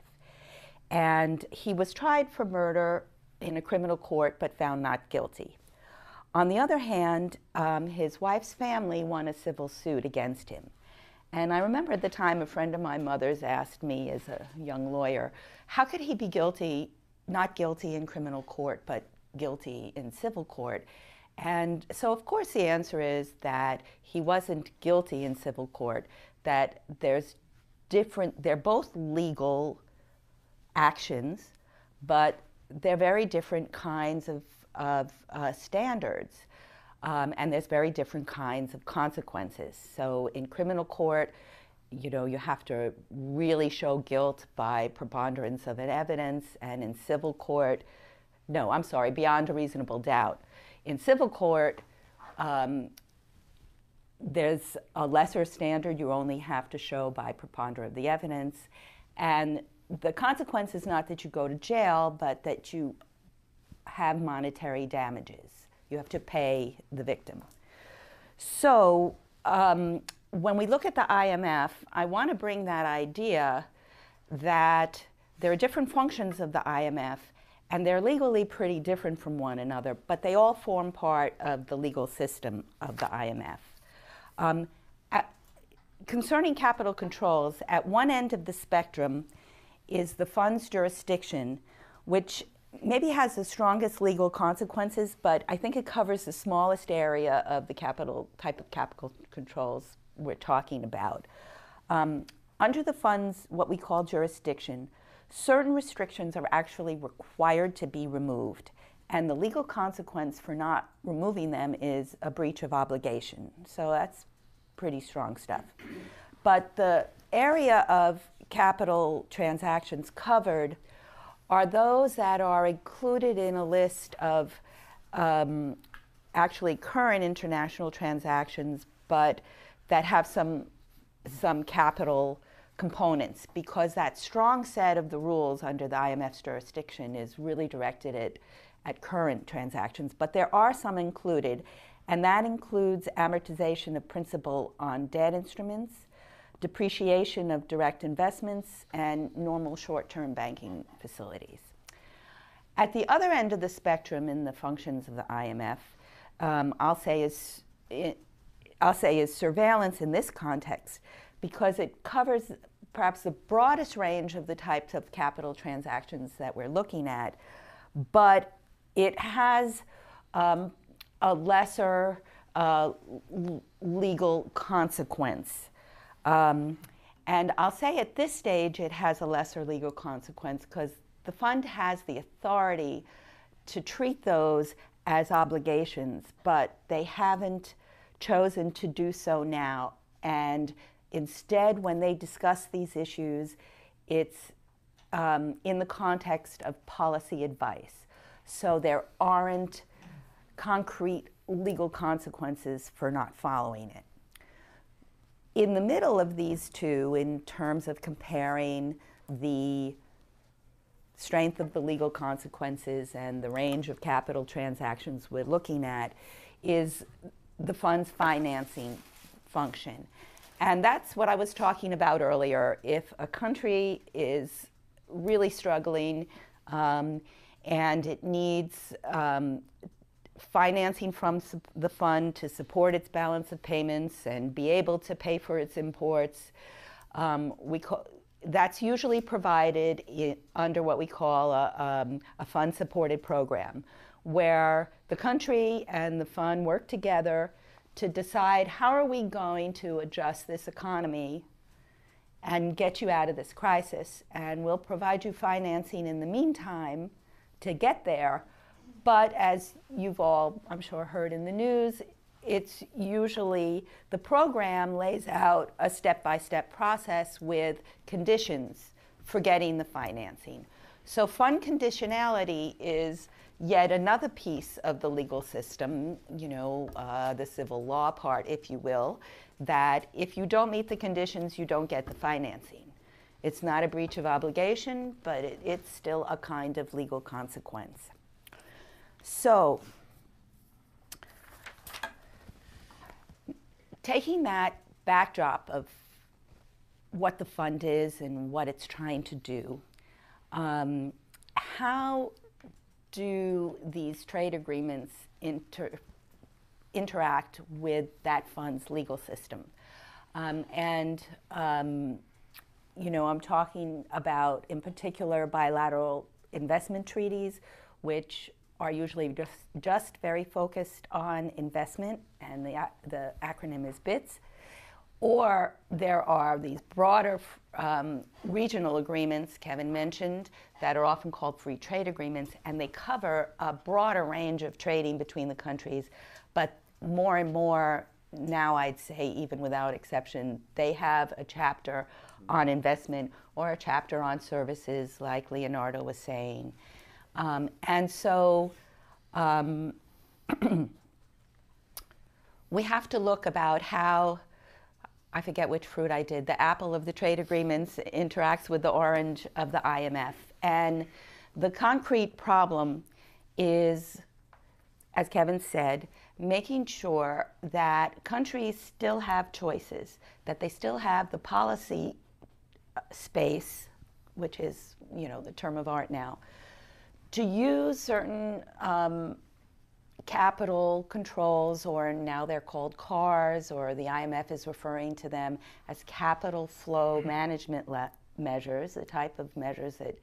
S3: And he was tried for murder in a criminal court but found not guilty. On the other hand, his wife's family won a civil suit against him. And I remember at the time a friend of my mother's asked me as a young lawyer, how could he be guilty, not guilty in criminal court, but guilty in civil court? And so of course the answer is that he wasn't guilty in civil court, that they're both legal actions, but they're very different kinds of standards. And there's very different kinds of consequences. So in criminal court, you have to really show guilt by preponderance of evidence, and in civil court, beyond a reasonable doubt. In civil court, there's a lesser standard. You only have to show by preponderance of the evidence. And the consequence is not that you go to jail, but that you have monetary damages. You have to pay the victim. So when we look at the IMF, I want to bring that idea that there are different functions of the IMF, and they're legally pretty different from one another, but they all form part of the legal system of the IMF. Concerning capital controls, at one end of the spectrum is the fund's jurisdiction, which maybe has the strongest legal consequences, but I think it covers the smallest area of the type of capital controls we're talking about. Under the fund's what we call jurisdiction, certain restrictions are actually required to be removed, and the legal consequence for not removing them is a breach of obligation. So that's pretty strong stuff. But the area of capital transactions covered are those that are included in a list of actually current international transactions, but that have some capital components, because that strong set of the rules under the IMF's jurisdiction is really directed at current transactions. But there are some included, and that includes amortization of principal on debt instruments, depreciation of direct investments, and normal short-term banking facilities. At the other end of the spectrum in the functions of the IMF, I'll say is surveillance in this context, because it covers perhaps the broadest range of the types of capital transactions that we're looking at, but it has a lesser legal consequence. And I'll say at this stage it has a lesser legal consequence because the fund has the authority to treat those as obligations, but they haven't chosen to do so now. And instead, when they discuss these issues, it's in the context of policy advice. So there aren't concrete legal consequences for not following it. In the middle of these two, in terms of comparing the strength of the legal consequences and the range of capital transactions we're looking at, is the fund's financing function. And that's what I was talking about earlier. If a country is really struggling and it needs financing from the fund to support its balance of payments and be able to pay for its imports, that's usually provided under what we call a fund-supported program, where the country and the fund work together to decide how are we going to adjust this economy and get you out of this crisis, and we'll provide you financing in the meantime to get there. But as you've all, I'm sure, heard in the news, it's usually the program lays out a step-by-step process with conditions for getting the financing. So fund conditionality is yet another piece of the legal system, the civil law part, if you will, that if you don't meet the conditions, you don't get the financing. It's not a breach of obligation, but it's still a kind of legal consequence. So, taking that backdrop of what the fund is and what it's trying to do, how do these trade agreements interact with that fund's legal system? I'm talking about, in particular, bilateral investment treaties, which are usually just very focused on investment, and the acronym is BITS, Or there are these broader regional agreements Kevin mentioned that are often called free trade agreements, and they cover a broader range of trading between the countries. But more and more now, I'd say, even without exception, they have a chapter on investment or a chapter on services, like Leonardo was saying. And so we have to look about how, I forget which fruit I did, the apple of the trade agreements interacts with the orange of the IMF. And the concrete problem is, as Kevin said, making sure that countries still have choices, that they still have the policy space, which is, you know, the term of art now, to use certain capital controls, or now they're called CARs, or the IMF is referring to them as capital flow management measures, the type of measures that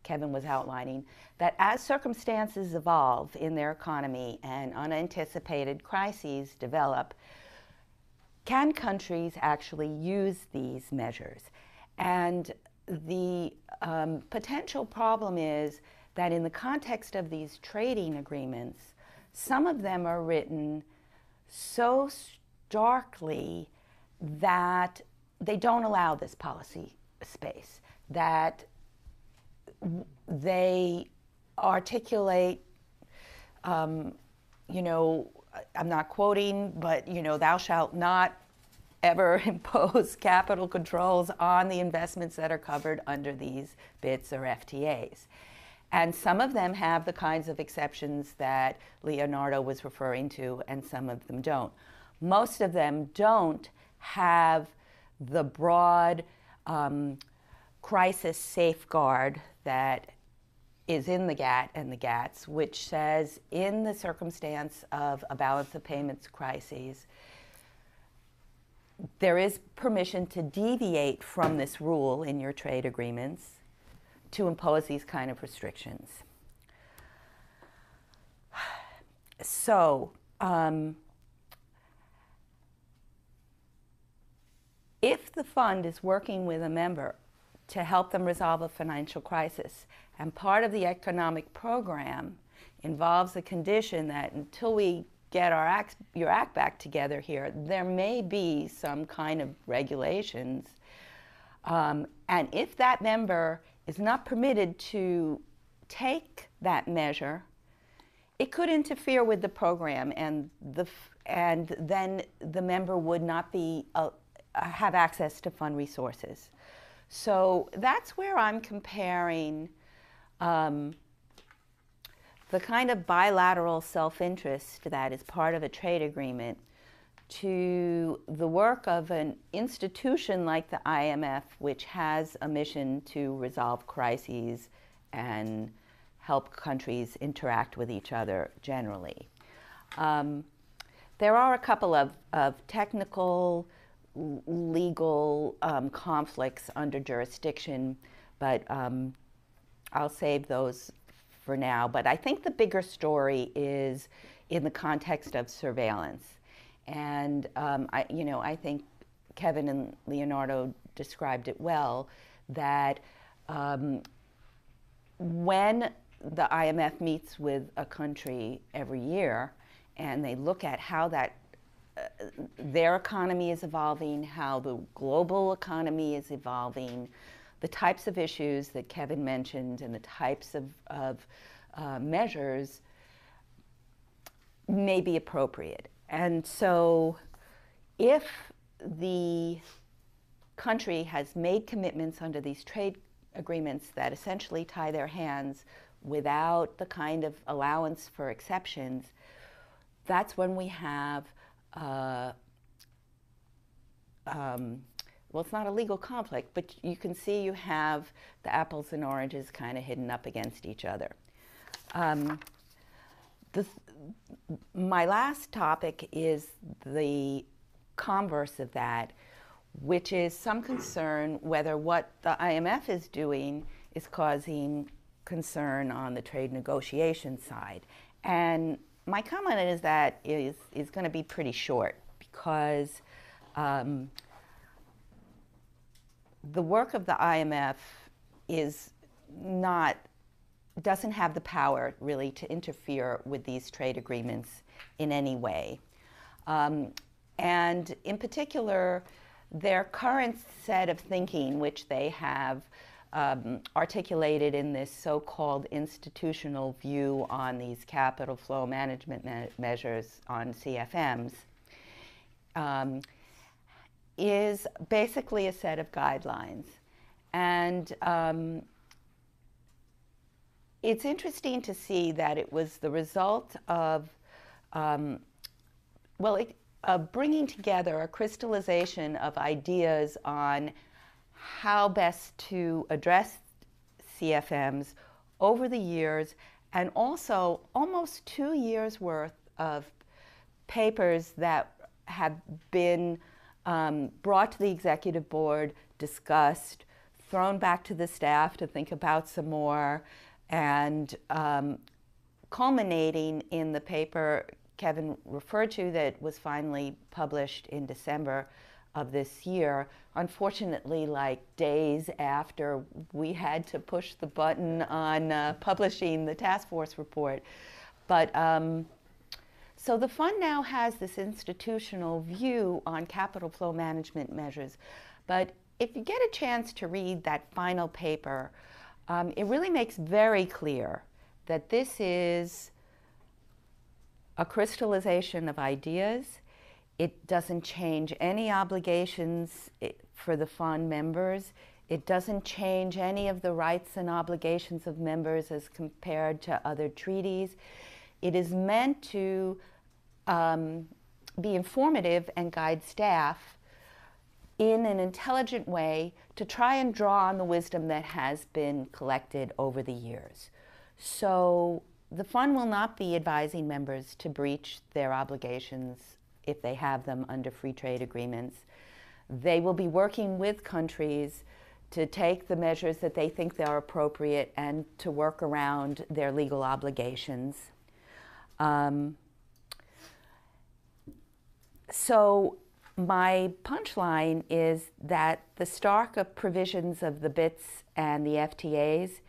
S3: Kevin was outlining, that as circumstances evolve in their economy and unanticipated crises develop, can countries actually use these measures? And the potential problem is that in the context of these trading agreements, some of them are written so starkly that they don't allow this policy space, that they articulate, you know, I'm not quoting, but, you know, thou shalt not ever impose capital controls on the investments that are covered under these BITs or FTAs. And some of them have the kinds of exceptions that Leonardo was referring to, and some of them don't. Most of them don't have the broad crisis safeguard that is in the GATT and the GATS, which says in the circumstance of a balance of payments crises, there is permission to deviate from this rule in your trade agreements to impose these kind of restrictions. So, if the fund is working with a member to help them resolve a financial crisis, and part of the economic program involves a condition that until we get your act back together here, there may be some kind of regulations. And if that member is not permitted to take that measure, it could interfere with the program, and then the member would not be have access to fund resources. So that's where I'm comparing the kind of bilateral self-interest that is part of a trade agreement to the work of an institution like the IMF, which has a mission to resolve crises and help countries interact with each other generally. There are a couple of technical, legal conflicts under jurisdiction, but I'll save those for now. But I think the bigger story is in the context of surveillance. And I think Kevin and Leonardo described it well, that when the IMF meets with a country every year and they look at how that their economy is evolving, how the global economy is evolving, the types of issues that Kevin mentioned and the types of measures may be appropriate. And so if the country has made commitments under these trade agreements that essentially tie their hands without the kind of allowance for exceptions, that's when we have well, it's not a legal conflict, but you can see you have the apples and oranges kind of hidden up against each other. My last topic is the converse of that, which is some concern whether what the IMF is doing is causing concern on the trade negotiation side. And my comment is that is going to be pretty short, because the work of the IMF is doesn't have the power really to interfere with these trade agreements in any way. And in particular, their current set of thinking, which they have articulated in this so-called institutional view on these capital flow management measures on CFMs, is basically a set of guidelines. And it's interesting to see that it was the result of, bringing together a crystallization of ideas on how best to address CFMs over the years, and also almost 2 years worth of papers that have been brought to the executive board, discussed, thrown back to the staff to think about some more, and culminating in the paper Kevin referred to that was finally published in December of this year, unfortunately like days after we had to push the button on publishing the task force report. But so the fund now has this institutional view on capital flow management measures. But if you get a chance to read that final paper, it really makes very clear that this is a crystallization of ideas. It doesn't change any obligations for the fund members. It doesn't change any of the rights and obligations of members as compared to other treaties. It is meant to be informative and guide staff in an intelligent way to try and draw on the wisdom that has been collected over the years. So the fund will not be advising members to breach their obligations if they have them under free trade agreements. They will be working with countries to take the measures that they think are appropriate and to work around their legal obligations. So my punchline is that the stark provisions of the BITs and the FTAs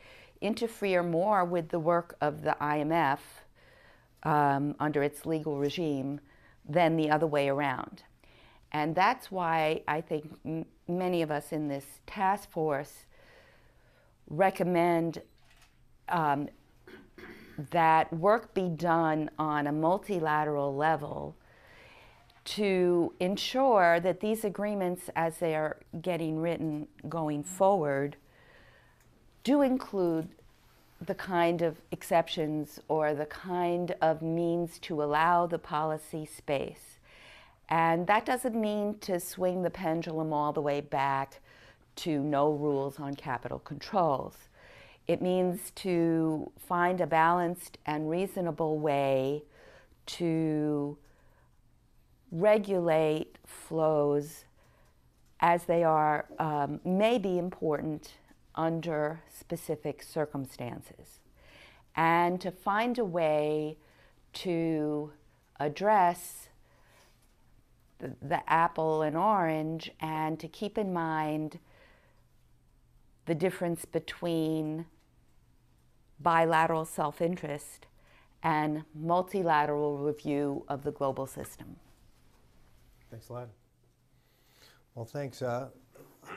S3: interfere more with the work of the IMF under its legal regime than the other way around. And that's why I think many of us in this task force recommend that work be done on a multilateral level to ensure that these agreements, as they are getting written going forward, do include the kind of exceptions or the kind of means to allow the policy space. And that doesn't mean to swing the pendulum all the way back to no rules on capital controls. It means to find a balanced and reasonable way to regulate flows as they are may be important under specific circumstances, and to find a way to address the apple and orange, and to keep in mind the difference between bilateral self-interest and multilateral review of the global system.
S1: Thanks a lot. Well, thanks.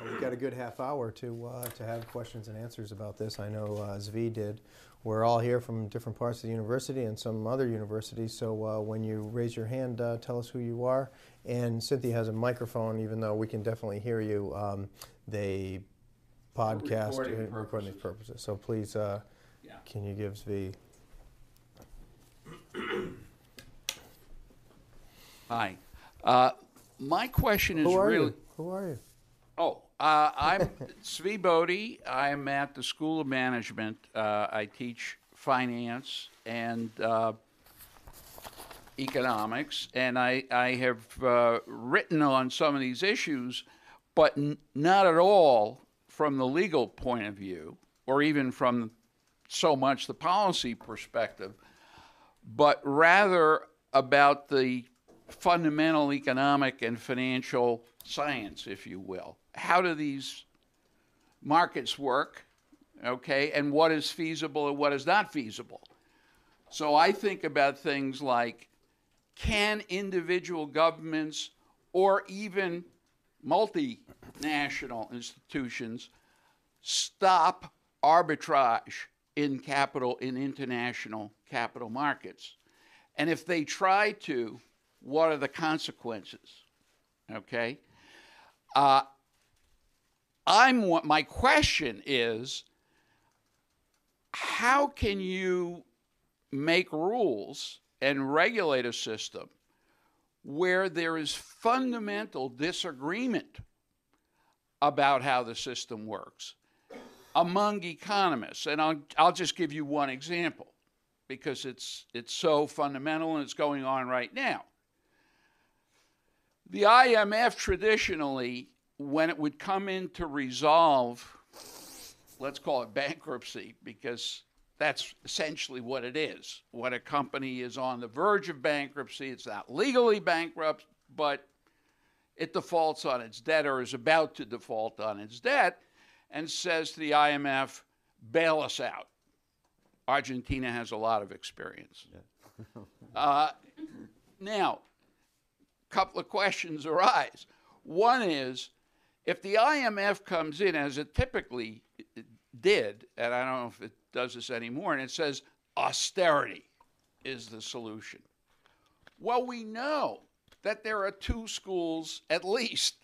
S1: We've got a good half hour to have questions and answers about this. I know Zvi did. We're all here from different parts of the university and some other universities, so when you raise your hand, tell us who you are. And Cynthia has a microphone, even though we can definitely hear you. They podcast and recording these purposes. So please, can you give Zvi?
S4: Hi. My question is really...
S1: Who are you?
S4: Oh, I'm Zvi Bodie. I'm at the School of Management. I teach finance and economics, and I have written on some of these issues, but not at all from the legal point of view, or even from so much the policy perspective, but rather about the fundamental economic and financial science, if you will. How do these markets work, okay, and what is feasible and what is not feasible. So I think about things like, can individual governments or even multinational institutions stop arbitrage in international capital markets? And if they try to, what are the consequences? Okay? My question is, how can you make rules and regulate a system where there is fundamental disagreement about how the system works among economists? And I'll just give you one example because it's so fundamental and it's going on right now. The IMF traditionally, when it would come in to resolve, let's call it bankruptcy, because that's essentially what it is. When a company is on the verge of bankruptcy, it's not legally bankrupt, but it defaults on its debt or is about to default on its debt and says to the IMF, bail us out. Argentina has a lot of experience. Yeah. Now, a couple of questions arise. One is, if the IMF comes in, as it typically did, and I don't know if it does this anymore, and it says austerity is the solution. Well, we know that there are two schools, at least,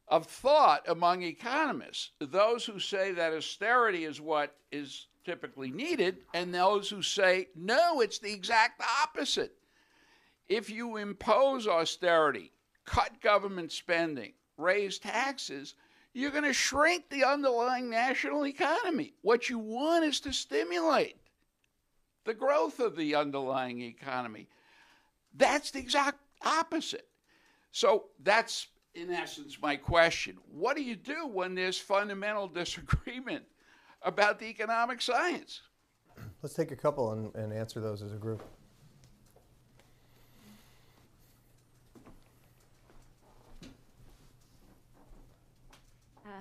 S4: of thought among economists. Those who say that austerity is what is typically needed, and those who say, no, it's the exact opposite. If you impose austerity, cut government spending, raise taxes, you're going to shrink the underlying national economy. What you want is to stimulate the growth of the underlying economy. That's the exact opposite. So that's, in essence, my question. What do you do when there's fundamental disagreement about the economic science?
S1: Let's take a couple and answer those as a group.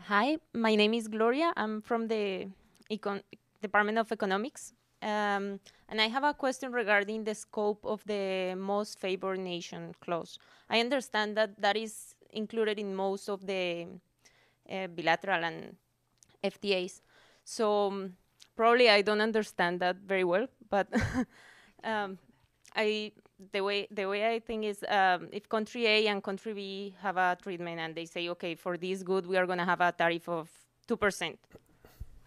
S5: Hi, my name is Gloria. I'm from the Department of Economics. And I have a question regarding the scope of the most favored nation clause. I understand that that is included in most of the bilateral and FTAs. So probably I don't understand that very well, but the way I think is if country A and country B have a treatment and they say, okay, for this good we are going to have a tariff of 2%,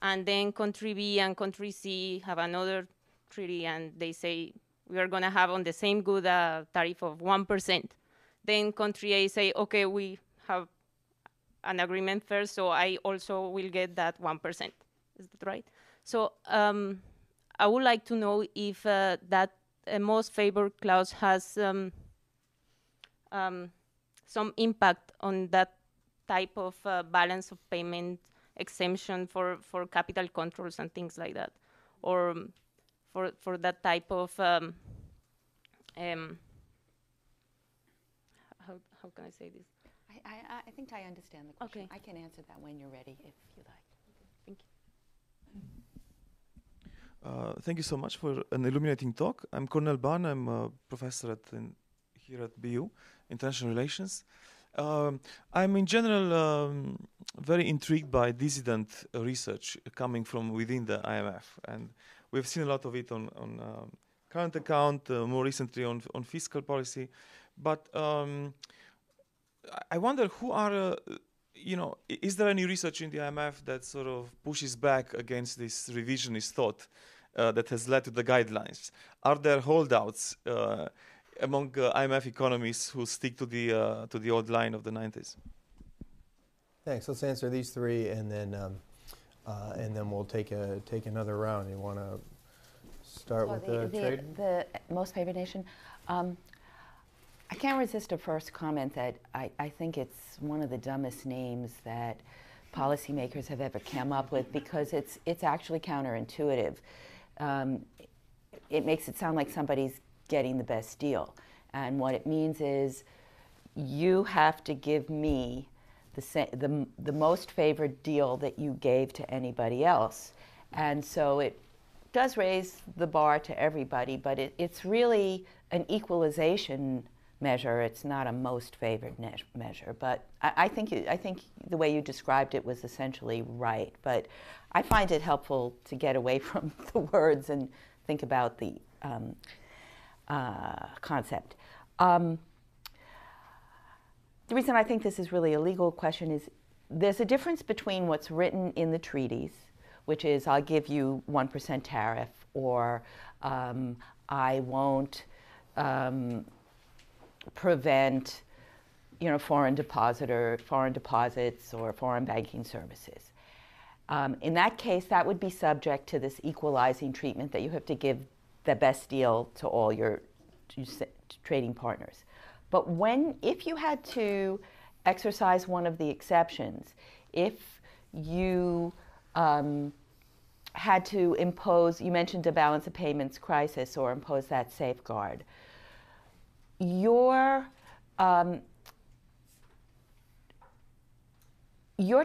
S5: and then country B and country C have another treaty and they say we are going to have on the same good a tariff of 1%, then country A say, okay, we have an agreement first, so I also will get that 1%. Is that right? So I would like to know if that most favored clause has some impact on that type of balance of payment exemption for capital controls and things like that, or for that type of how can I say this?
S3: I think I understand the question.
S5: Okay.
S3: I can answer that when you're ready, if you like.
S5: Thank you.
S6: Thank you so much for an illuminating talk. I'm Cornel Ban. I'm a professor here at BU, International Relations. I'm in general very intrigued by dissident research coming from within the IMF, and we've seen a lot of it on current account, more recently on fiscal policy. But I wonder who are, is there any research in the IMF that sort of pushes back against this revisionist thought that has led to the guidelines? Are there holdouts among IMF economists who stick to the old line of the 90s?
S1: Thanks. Let's answer these three, and then we'll take another round. You want to start with the trade?
S3: The most favored nation. I can't resist a first comment that I think it's one of the dumbest names that policymakers have ever come up with, because it's actually counterintuitive. It makes it sound like somebody's getting the best deal. And what it means is you have to give me the most favored deal that you gave to anybody else. And so it does raise the bar to everybody, but it's really an equalization measure. It's not a most favored measure. But I think the way you described it was essentially right. But I find it helpful to get away from the words and think about the concept. The reason I think this is really a legal question is there's a difference between what's written in the treaties, which is I'll give you 1% tariff, or I won't prevent foreign deposits or foreign banking services. In that case, that would be subject to this equalizing treatment that you have to give the best deal to all your trading partners. But if you had to exercise one of the exceptions, if you had to impose, you mentioned a balance of payments crisis, or impose that safeguard, you're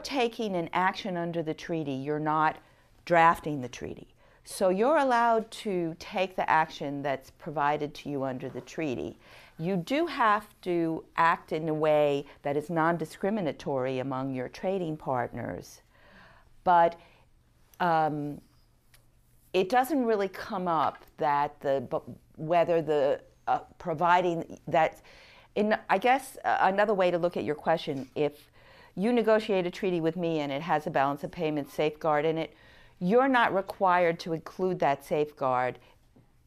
S3: taking an action under the treaty. You're not drafting the treaty. So you're allowed to take the action that's provided to you under the treaty. You do have to act in a way that is non-discriminatory among your trading partners, but it doesn't really come up that whether the providing that. I guess another way to look at your question: if you negotiate a treaty with me and it has a balance of payments safeguard in it, you're not required to include that safeguard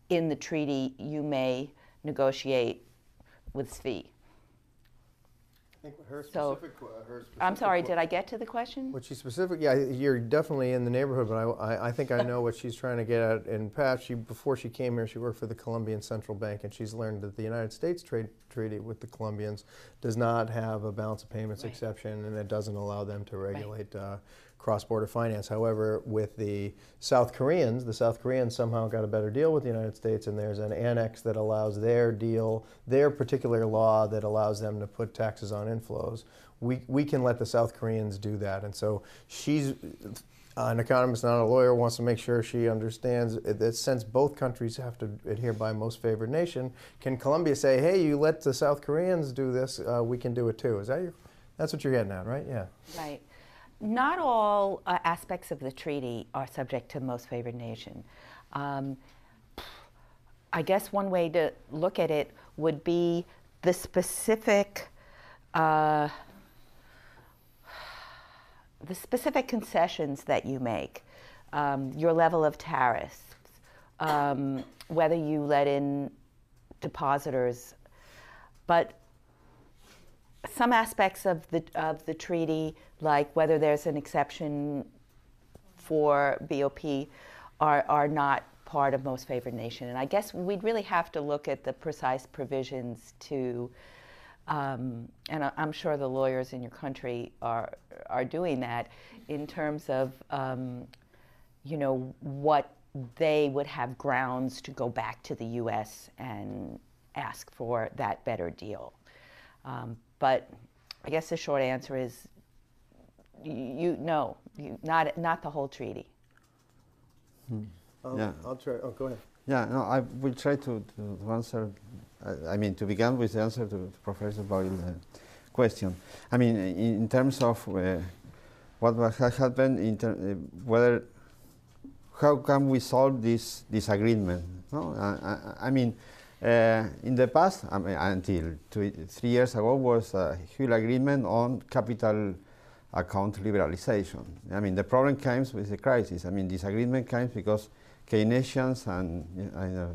S3: in the treaty you may negotiate with SFI.
S1: I think her specific
S3: I'm sorry, did I get to the question?
S1: What she's specific, yeah, you're definitely in the neighborhood, but I think I know what she's trying to get at. In past, before she came here, she worked for the Colombian Central Bank, and she's learned that the United States trade treaty with the Colombians does not have a balance of payments exception, and it doesn't allow them to regulate cross-border finance. However, with the South Koreans somehow got a better deal with the United States, and there's an annex that allows their particular law that allows them to put taxes on inflows. We can let the South Koreans do that. And so she's an economist, not a lawyer, wants to make sure she understands that since both countries have to adhere by most favored nation, can Colombia say, hey, you let the South Koreans do this, we can do it too? That's what you're getting at, right? Yeah.
S3: Right. Not all aspects of the treaty are subject to most favored nation. I guess one way to look at it would be the specific concessions that you make, your level of tariffs, whether you let in depositors, but some aspects of the treaty, like whether there's an exception for BOP, are not part of most favored nation. And I guess we'd really have to look at the precise provisions to, and I'm sure the lawyers in your country are doing that, in terms of what they would have grounds to go back to the U.S. and ask for that better deal. But I guess the short answer is not the whole treaty.
S2: Yeah.
S1: I'll try. Oh, go ahead.
S2: Yeah, no, I will try to answer. To begin with the answer to Professor Boyle's question. I mean, in terms of what has happened, how can we solve this disagreement? No? In the past, until 3 years ago, was a huge agreement on capital account liberalization. The problem comes with the crisis. This agreement comes because Keynesians and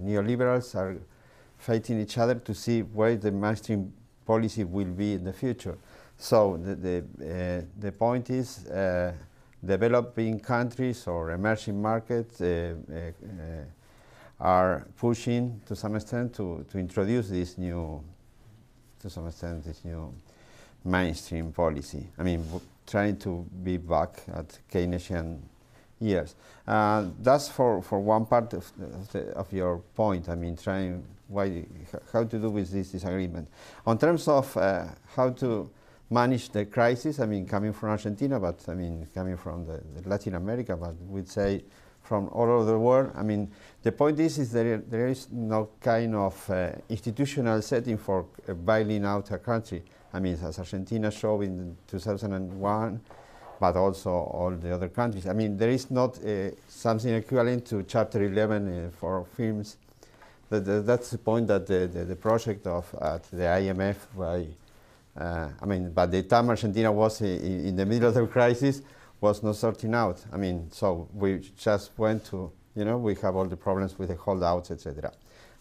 S2: neoliberals are fighting each other to see where the mainstream policy will be in the future. So the point is developing countries or emerging markets are pushing to some extent to introduce this new mainstream policy. Trying to be back at Keynesian years. That's for one part of your point. How to do with this disagreement. On terms of how to manage the crisis. I mean, coming from Argentina, but I mean, coming from the Latin America, but we'd say from all over the world. I mean, the point is there is no kind of institutional setting for bailing out a country. I mean, as Argentina showed in 2001, but also all the other countries. I mean, there is not something equivalent to Chapter 11 for films. That's the point that the project of the IMF by I mean, by the time Argentina was in the middle of the crisis, was not sorting out. I mean, so we just went to, you know, we have all the problems with the holdouts, etc.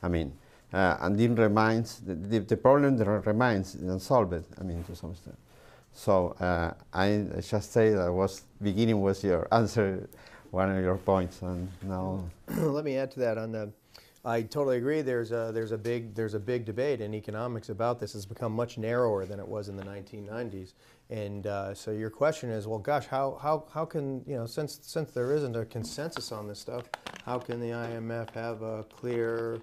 S2: I mean, and it remains, the problem remains unsolved, I mean, to some extent. So I just say that beginning was your answer, one of your points, and now.
S1: Let me add to that on the. I totally agree. There's a big debate in economics about this. It's become much narrower than it was in the 1990s. And so your question is, well, gosh, how can, you know, since there isn't a consensus on this stuff, how can the IMF have a clear,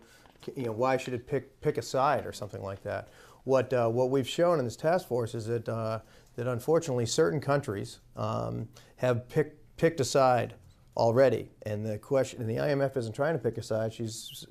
S1: you know, why should it pick a side or something like that? What we've shown in this task force is that that unfortunately certain countries have picked a side already, and the question, and the IMF isn't trying to pick a side. She's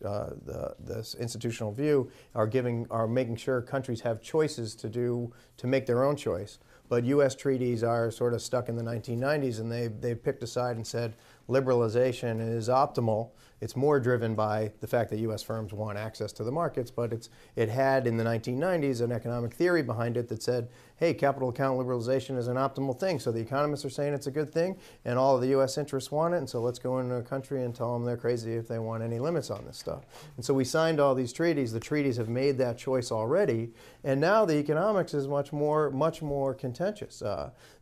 S1: this institutional view are making sure countries have choices to make their own choice. But U.S. treaties are sort of stuck in the 1990s, and they've picked a side and said liberalization is optimal. It's more driven by the fact that U.S. firms want access to the markets, but it had in the 1990s an economic theory behind it that said, hey, capital account liberalization is an optimal thing. So the economists are saying it's a good thing, and all of the U.S. interests want it, and so let's go into a country and tell them they're crazy if they want any limits on this stuff. And so we signed all these treaties. The treaties have made that choice already, and now the economics is much more contentious.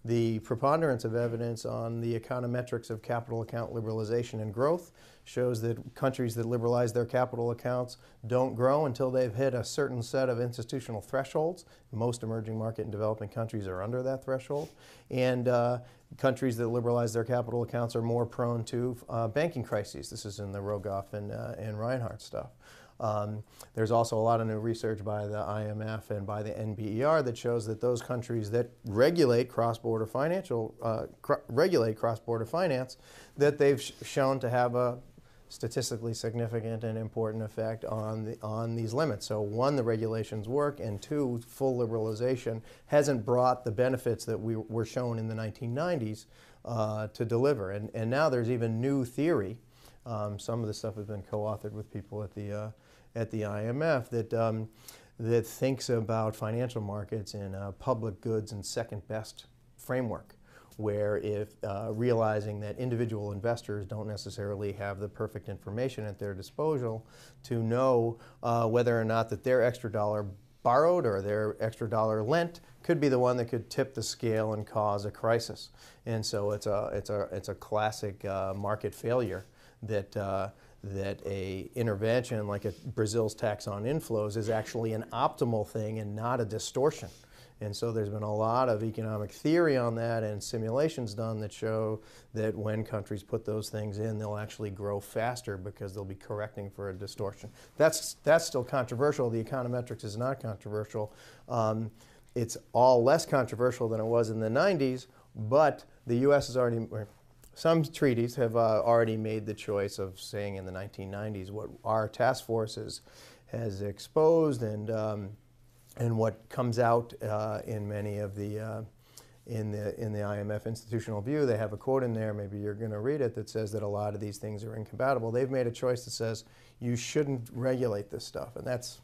S1: The preponderance of evidence on the econometrics of capital account liberalization and growth shows that countries that liberalize their capital accounts don't grow until they've hit a certain set of institutional thresholds. Most emerging market and developing countries are under that threshold. And countries that liberalize their capital accounts are more prone to banking crises. This is in the Rogoff and Reinhardt stuff. There's also a lot of new research by the IMF and by the NBER that shows that those countries that regulate cross-border finance, that they've shown to have a statistically significant and important effect on these limits. So one, the regulations work, and two, full liberalization hasn't brought the benefits that we were shown in the 1990s to deliver. And now there's even new theory. Some of the stuff has been co-authored with people at the IMF that thinks about financial markets in a public goods and second best framework, where if realizing that individual investors don't necessarily have the perfect information at their disposal to know whether or not that their extra dollar borrowed or their extra dollar lent could be the one that could tip the scale and cause a crisis. And so it's a classic market failure that a intervention like Brazil's tax on inflows is actually an optimal thing and not a distortion. And so there's been a lot of economic theory on that and simulations done that show that when countries put those things in, they'll actually grow faster because they'll be correcting for a distortion. That's still controversial. The econometrics is not controversial. It's all less controversial than it was in the 90s, but the U.S. has already, some treaties have already made the choice of saying in the 1990s what our task force has exposed and what comes out in many of the in the IMF institutional view. They have a quote in there, maybe you're going to read it, that says that a lot of these things are incompatible. They've made a choice that says you shouldn't regulate this stuff, and that's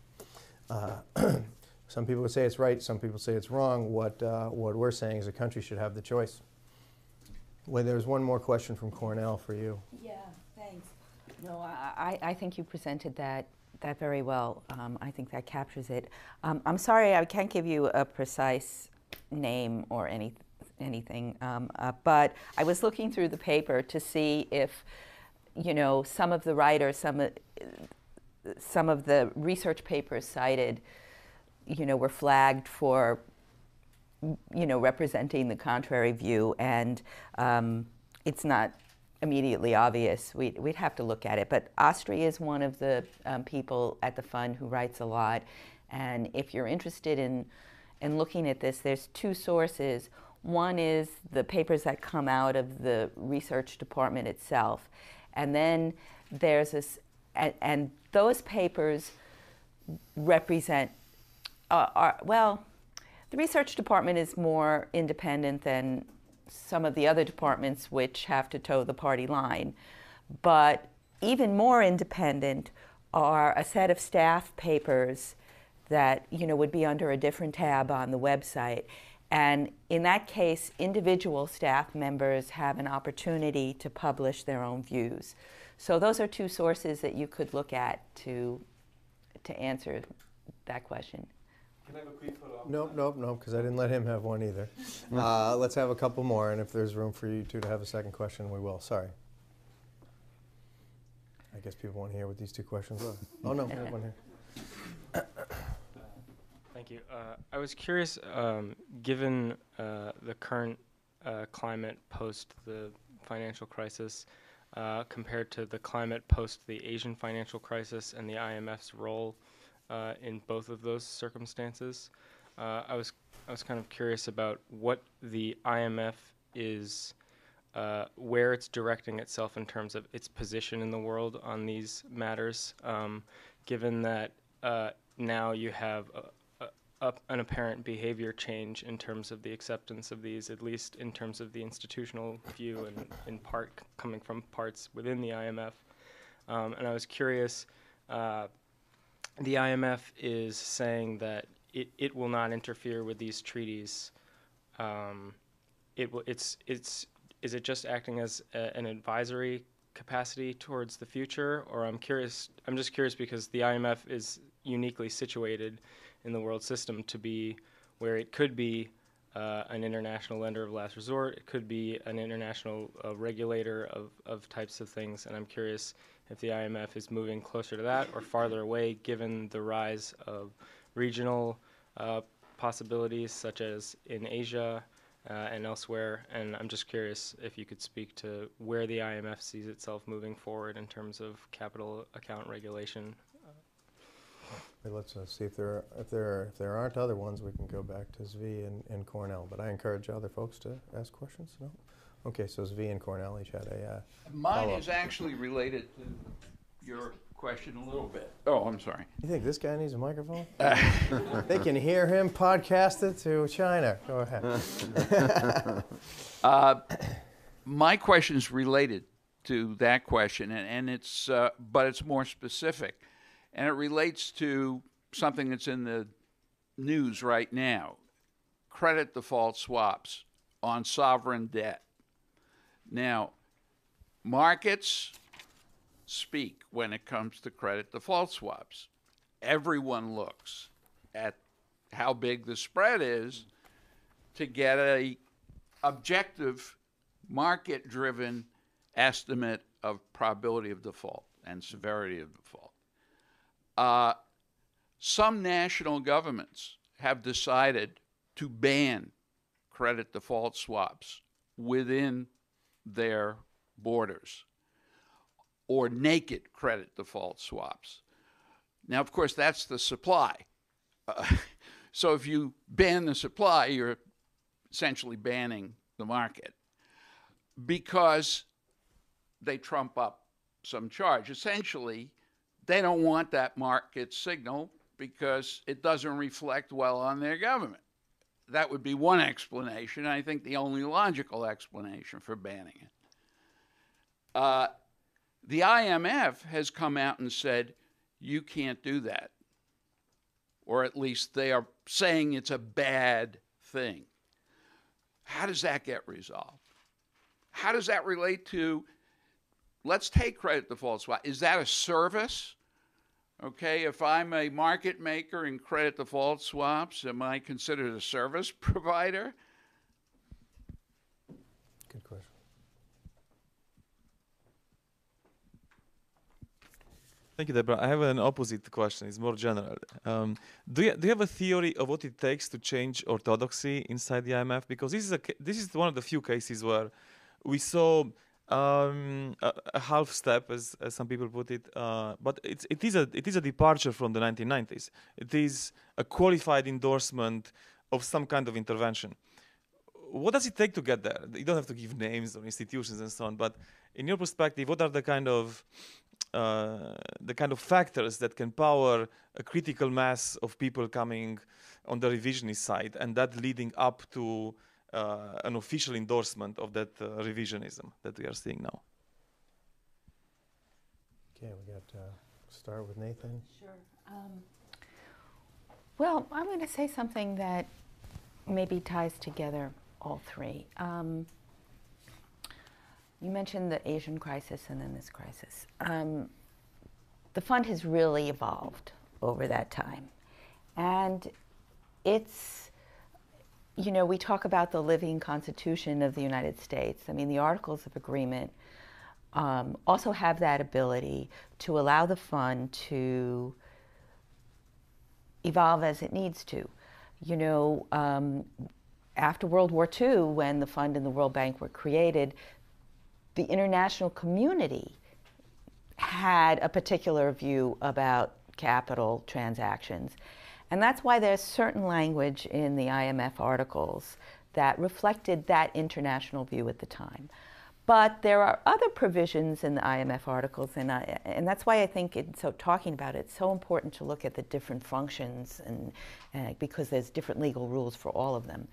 S1: some people would say it's right, some people say it's wrong. What we're saying is a country should have the choice. Well, there's one more question from Cornell for you.
S3: Yeah, thanks. No, I think you presented that very well. I think that captures it. I'm sorry I can't give you a precise name or anything, but I was looking through the paper to see if, you know, some of the writers, some of the research papers cited, you know, were flagged for, you know, representing the contrary view, and it's not immediately obvious. We'd have to look at it. But Austria is one of the people at the fund who writes a lot. And if you're interested in and looking at this, there's two sources. One is the papers that come out of the research department itself. And then there's this, and those papers represent, well, the research department is more independent than some of the other departments which have to toe the party line. But even more independent are a set of staff papers that, you know, would be under a different tab on the website. And in that case, individual staff members have an opportunity to publish their own views. So those are two sources that you could look at to answer that question.
S6: Can I have a quick follow-up?
S1: No, because I didn't let him have one either. Let's have a couple more, and if there's room for you two to have a second question, we will. Sorry. I guess people want to hear what these two questions are. Oh, no, we have one here.
S7: Thank you. I was curious, given the current climate post the financial crisis, compared to the climate post the Asian financial crisis and the IMF's role in both of those circumstances, I was kind of curious about what the IMF is, where it's directing itself in terms of its position in the world on these matters, given that now you have an apparent behavior change in terms of the acceptance of these, at least in terms of the institutional view and in part coming from parts within the IMF. And I was curious, the IMF is saying that it will not interfere with these treaties. Is it just acting as an advisory capacity towards the future? Or I'm just curious because the IMF is uniquely situated in the world system to be where it could be an international lender of last resort, it could be an international regulator of types of things, and I'm curious if the IMF is moving closer to that or farther away given the rise of regional possibilities such as in Asia and elsewhere, and I'm just curious if you could speak to where the IMF sees itself moving forward in terms of capital account regulation.
S1: Let's see if there aren't other ones. We can go back to Zvi and Cornell. But I encourage other folks to ask questions. No, okay. So Zvi and Cornell each had a.
S4: Mine is actually related to your question a little bit. Oh, I'm sorry.
S1: You think this guy needs a microphone? They can hear him podcast it to China. Go ahead.
S4: My question is related to that question, and it's but it's more specific. And it relates to something that's in the news right now, credit default swaps on sovereign debt. Now, markets speak when it comes to credit default swaps. Everyone looks at how big the spread is to get a objective, market-driven estimate of probability of default and severity of default. Some national governments have decided to ban credit default swaps within their borders, or naked credit default swaps. Now, of course, that's the supply. So if you ban the supply, you're essentially banning the market because they trump up some charge. Essentially, they don't want that market signal because it doesn't reflect well on their government. That would be one explanation, I think the only logical explanation for banning it. The IMF has come out and said, you can't do that. Or at least they are saying it's a bad thing. How does that get resolved? How does that relate to, let's take credit default swap. Is that a service? Okay, if I'm a market maker in credit default swaps, am I considered a service provider?
S1: Good question.
S6: Thank you, Deborah. I have an opposite question. It's more general. Do you have a theory of what it takes to change orthodoxy inside the IMF? Because this is one of the few cases where we saw a half step, as some people put it, but it is a departure from the 1990s. It is a qualified endorsement of some kind of intervention. What does it take to get there? You don't have to give names or institutions and so on, but in your perspective, what are the kind of factors that can power a critical mass of people coming on the revisionist side, and that leading up to an official endorsement of that revisionism that we are seeing now?
S1: Okay, we got to start with Nathan.
S3: Sure. Well, I'm going to say something that maybe ties together all three. You mentioned the Asian crisis and then this crisis. The fund has really evolved over that time. And it's, you know, we talk about the living Constitution of the United States. I mean, the Articles of Agreement also have that ability to allow the fund to evolve as it needs to. You know, after World War II, when the fund and the World Bank were created, the international community had a particular view about capital transactions. And that's why there's certain language in the IMF articles that reflected that international view at the time. But there are other provisions in the IMF articles, and that's why I think talking about it's so important to look at the different functions, and because there's different legal rules for all of them.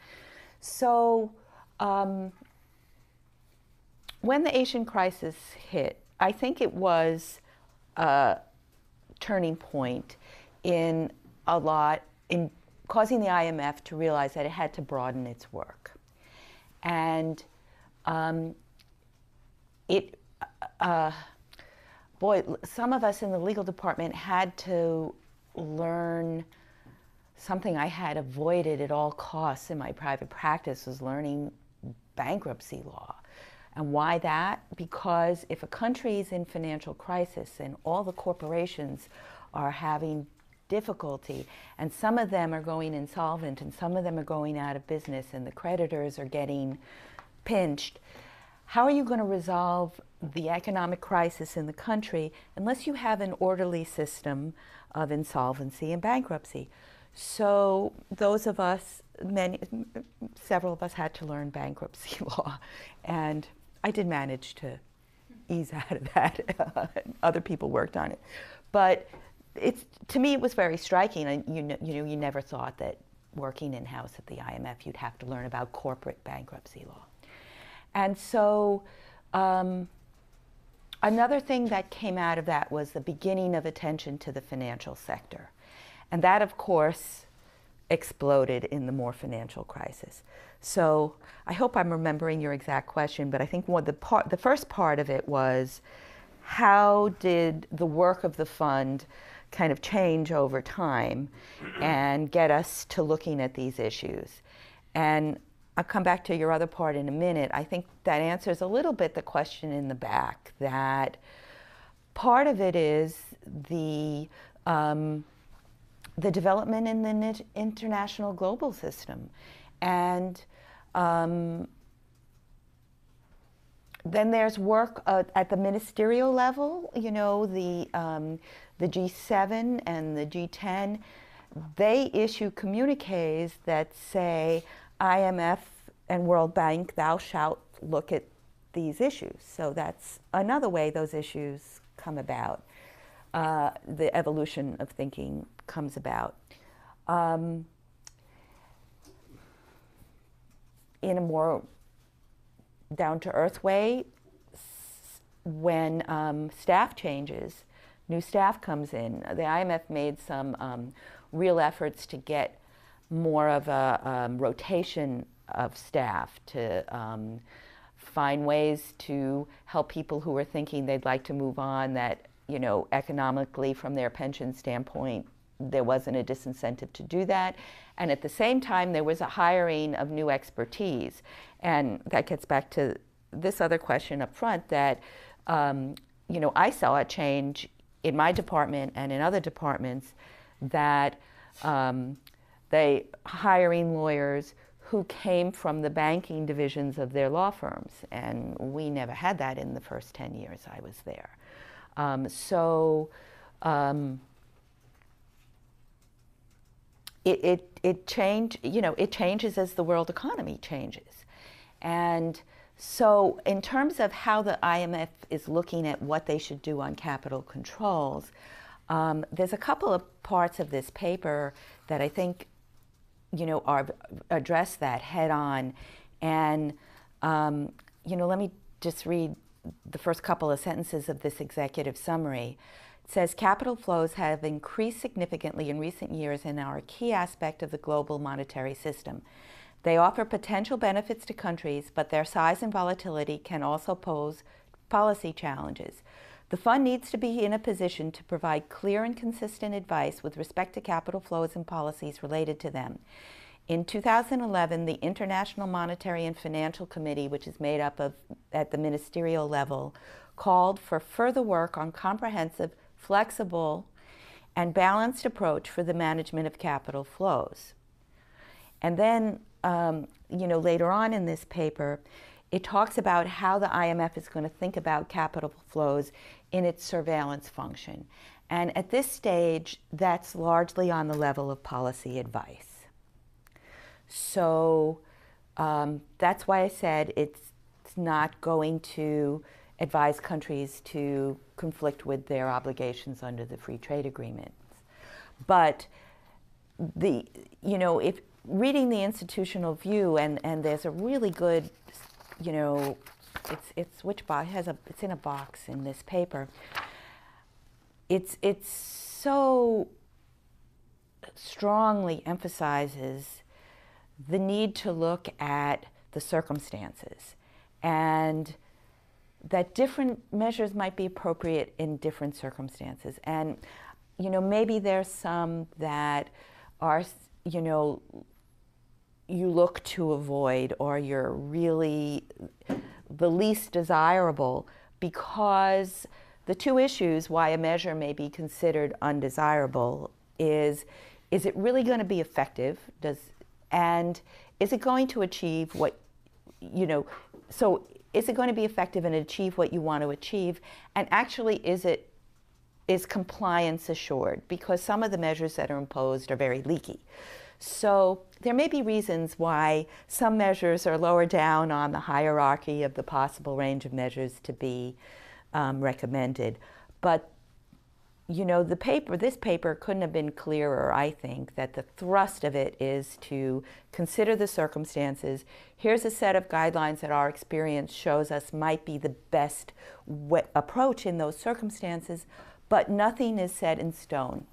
S3: So when the Asian crisis hit, I think it was a turning point in causing the IMF to realize that it had to broaden its work. And some of us in the legal department had to learn something I had avoided at all costs in my private practice, was learning bankruptcy law. And why that? Because if a country is in financial crisis and all the corporations are having difficulty, and some of them are going insolvent and some of them are going out of business and the creditors are getting pinched, how are you going to resolve the economic crisis in the country unless you have an orderly system of insolvency and bankruptcy? So those of us, several of us had to learn bankruptcy law, and I did manage to ease out of that. Other people worked on it. But to me, it was very striking. And you never thought that working in-house at the IMF, you'd have to learn about corporate bankruptcy law. And so another thing that came out of that was the beginning of attention to the financial sector. And that, of course, exploded in the more financial crisis. So I hope I'm remembering your exact question, but I think the first part of it was, how did the work of the fund kind of change over time and get us to looking at these issues? And I'll come back to your other part in a minute. I think that answers a little bit the question in the back, that part of it is the development in the international global system. And then there's work at the ministerial level. You know, the G7 and the G10, they issue communiques that say, IMF and World Bank, thou shalt look at these issues. So that's another way those issues come about. The evolution of thinking comes about. In a more down-to-earth way, when staff changes, new staff comes in. The IMF made some real efforts to get more of a rotation of staff, to find ways to help people who are thinking they'd like to move on, that, you know, economically from their pension standpoint, there wasn't a disincentive to do that. And at the same time, there was a hiring of new expertise. And that gets back to this other question up front, that, you know, I saw a change in my department and in other departments, that they hiring lawyers who came from the banking divisions of their law firms. And we never had that in the first 10 years I was there. it changes as the world economy changes. And so in terms of how the IMF is looking at what they should do on capital controls, there's a couple of parts of this paper that I think, address that head on. And, let me just read the first couple of sentences of this executive summary. It says, capital flows have increased significantly in recent years and are a key aspect of the global monetary system. They offer potential benefits to countries, but their size and volatility can also pose policy challenges. The fund needs to be in a position to provide clear and consistent advice with respect to capital flows and policies related to them. In 2011, the International Monetary and Financial Committee, which is made up of, at the ministerial level, called for further work on comprehensive, flexible, and balanced approach for the management of capital flows. And then, later on in this paper, it talks about how the IMF is going to think about capital flows in its surveillance function. And at this stage, that's largely on the level of policy advice. So that's why I said it's not going to advise countries to conflict with their obligations under the free trade agreements. But if reading the institutional view, and there's a really good, it's which box it's in a box in this paper. It's so strongly emphasizes the need to look at the circumstances, and that different measures might be appropriate in different circumstances. And maybe there's some that are you look to avoid, or you're really the least desirable, because the two issues why a measure may be considered undesirable is it really going to be effective? And is it going to achieve what, so is it going to be effective and achieve what you want to achieve? And actually, is compliance assured? Because some of the measures that are imposed are very leaky. So there may be reasons why some measures are lower down on the hierarchy of the possible range of measures to be recommended. But this paper couldn't have been clearer, I think, that the thrust of it is to consider the circumstances. Here's a set of guidelines that our experience shows us might be the best approach in those circumstances, but nothing is set in stone.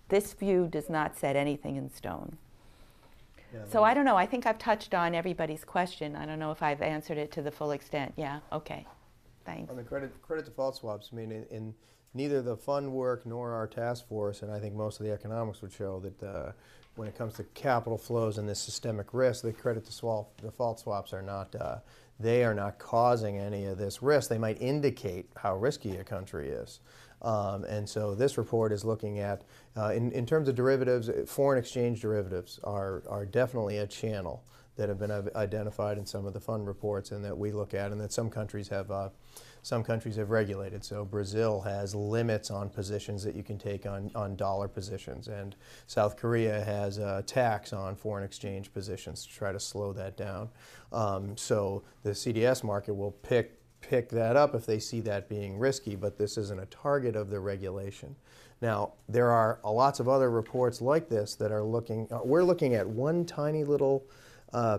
S3: This view does not set anything in stone. Yeah, so I don't know. I think I've touched on everybody's question. I don't know if I've answered it to the full extent. Yeah, okay. Thanks.
S1: On the credit default swaps, I mean, in neither the fund work nor our task force, and I think most of the economics would show that when it comes to capital flows and this systemic risk, the credit default swaps are not, they are not causing any of this risk. They might indicate how risky a country is. And so this report is looking at, in terms of derivatives, foreign exchange derivatives are definitely a channel that have been identified in some of the fund reports and that we look at, and that some countries have regulated. So Brazil has limits on positions that you can take on dollar positions, and South Korea has a tax on foreign exchange positions to try to slow that down. So the CDS market will pick that up if they see that being risky, but this isn't a target of the regulation. Now, there are lots of other reports like this that are looking, we're looking at one tiny little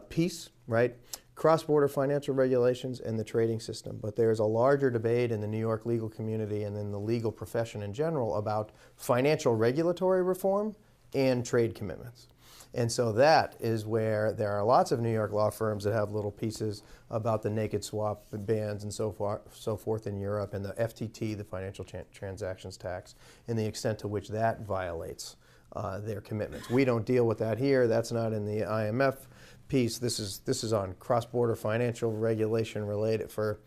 S1: piece, right? Cross-border financial regulations and the trading system. But there's a larger debate in the New York legal community and in the legal profession in general about financial regulatory reform and trade commitments. And so that is where there are lots of New York law firms that have little pieces about the naked swap bans and so forth in Europe, and the FTT, the financial transactions tax, and the extent to which that violates their commitments. We don't deal with that here. That's not in the IMF piece. This is on cross-border financial regulation related for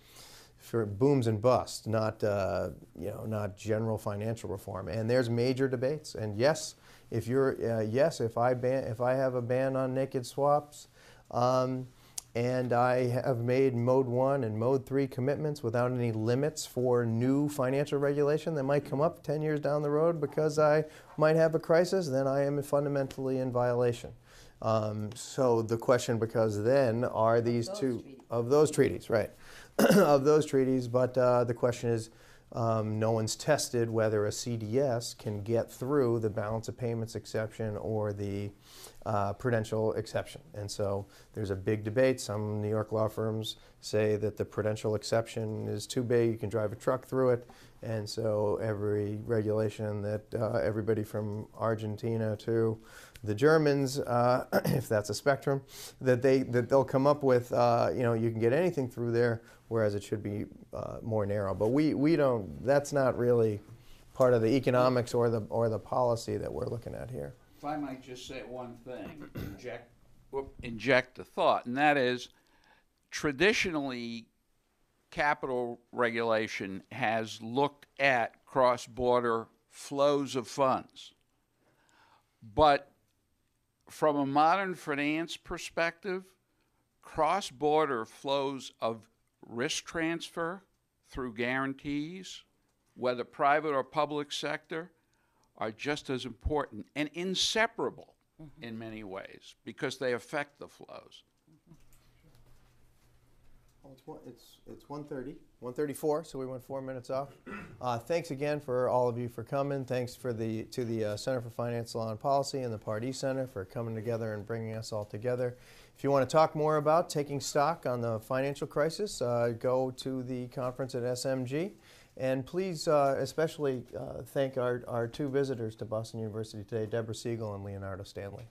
S1: booms and busts, not not general financial reform. And there's major debates. And yes, if I have a ban on naked swaps, and and I have made Mode 1 and Mode 3 commitments without any limits for new financial regulation that might come up 10 years down the road because I might have a crisis, then I am fundamentally in violation. So the question, because then, are these two of those treaties, right? Of those treaties, but the question is, no one's tested whether a CDS can get through the balance of payments exception or the prudential exception. And so there's a big debate. Some New York law firms say that the prudential exception is too big, you can drive a truck through it. And so every regulation that everybody from Argentina to the Germans, if that's a spectrum, that they'll come up with, you can get anything through there, whereas it should be more narrow. But we don't. That's not really part of the economics or the policy that we're looking at here.
S4: If I might just say one thing, inject a thought, and that is, traditionally, capital regulation has looked at cross-border flows of funds. But from a modern finance perspective, cross-border flows of risk transfer through guarantees, whether private or public sector, are just as important and inseparable in many ways because they affect the flows.
S1: Well, it's 1:30, 1:34, so we went 4 minutes off. Thanks again for all of you for coming. Thanks to the Center for Finance, Law, and Policy and the Pardee Center for coming together and bringing us all together. If you want to talk more about taking stock on the financial crisis, go to the conference at SMG. And please especially thank our two visitors to Boston University today, Deborah Siegel and Leonardo Stanley.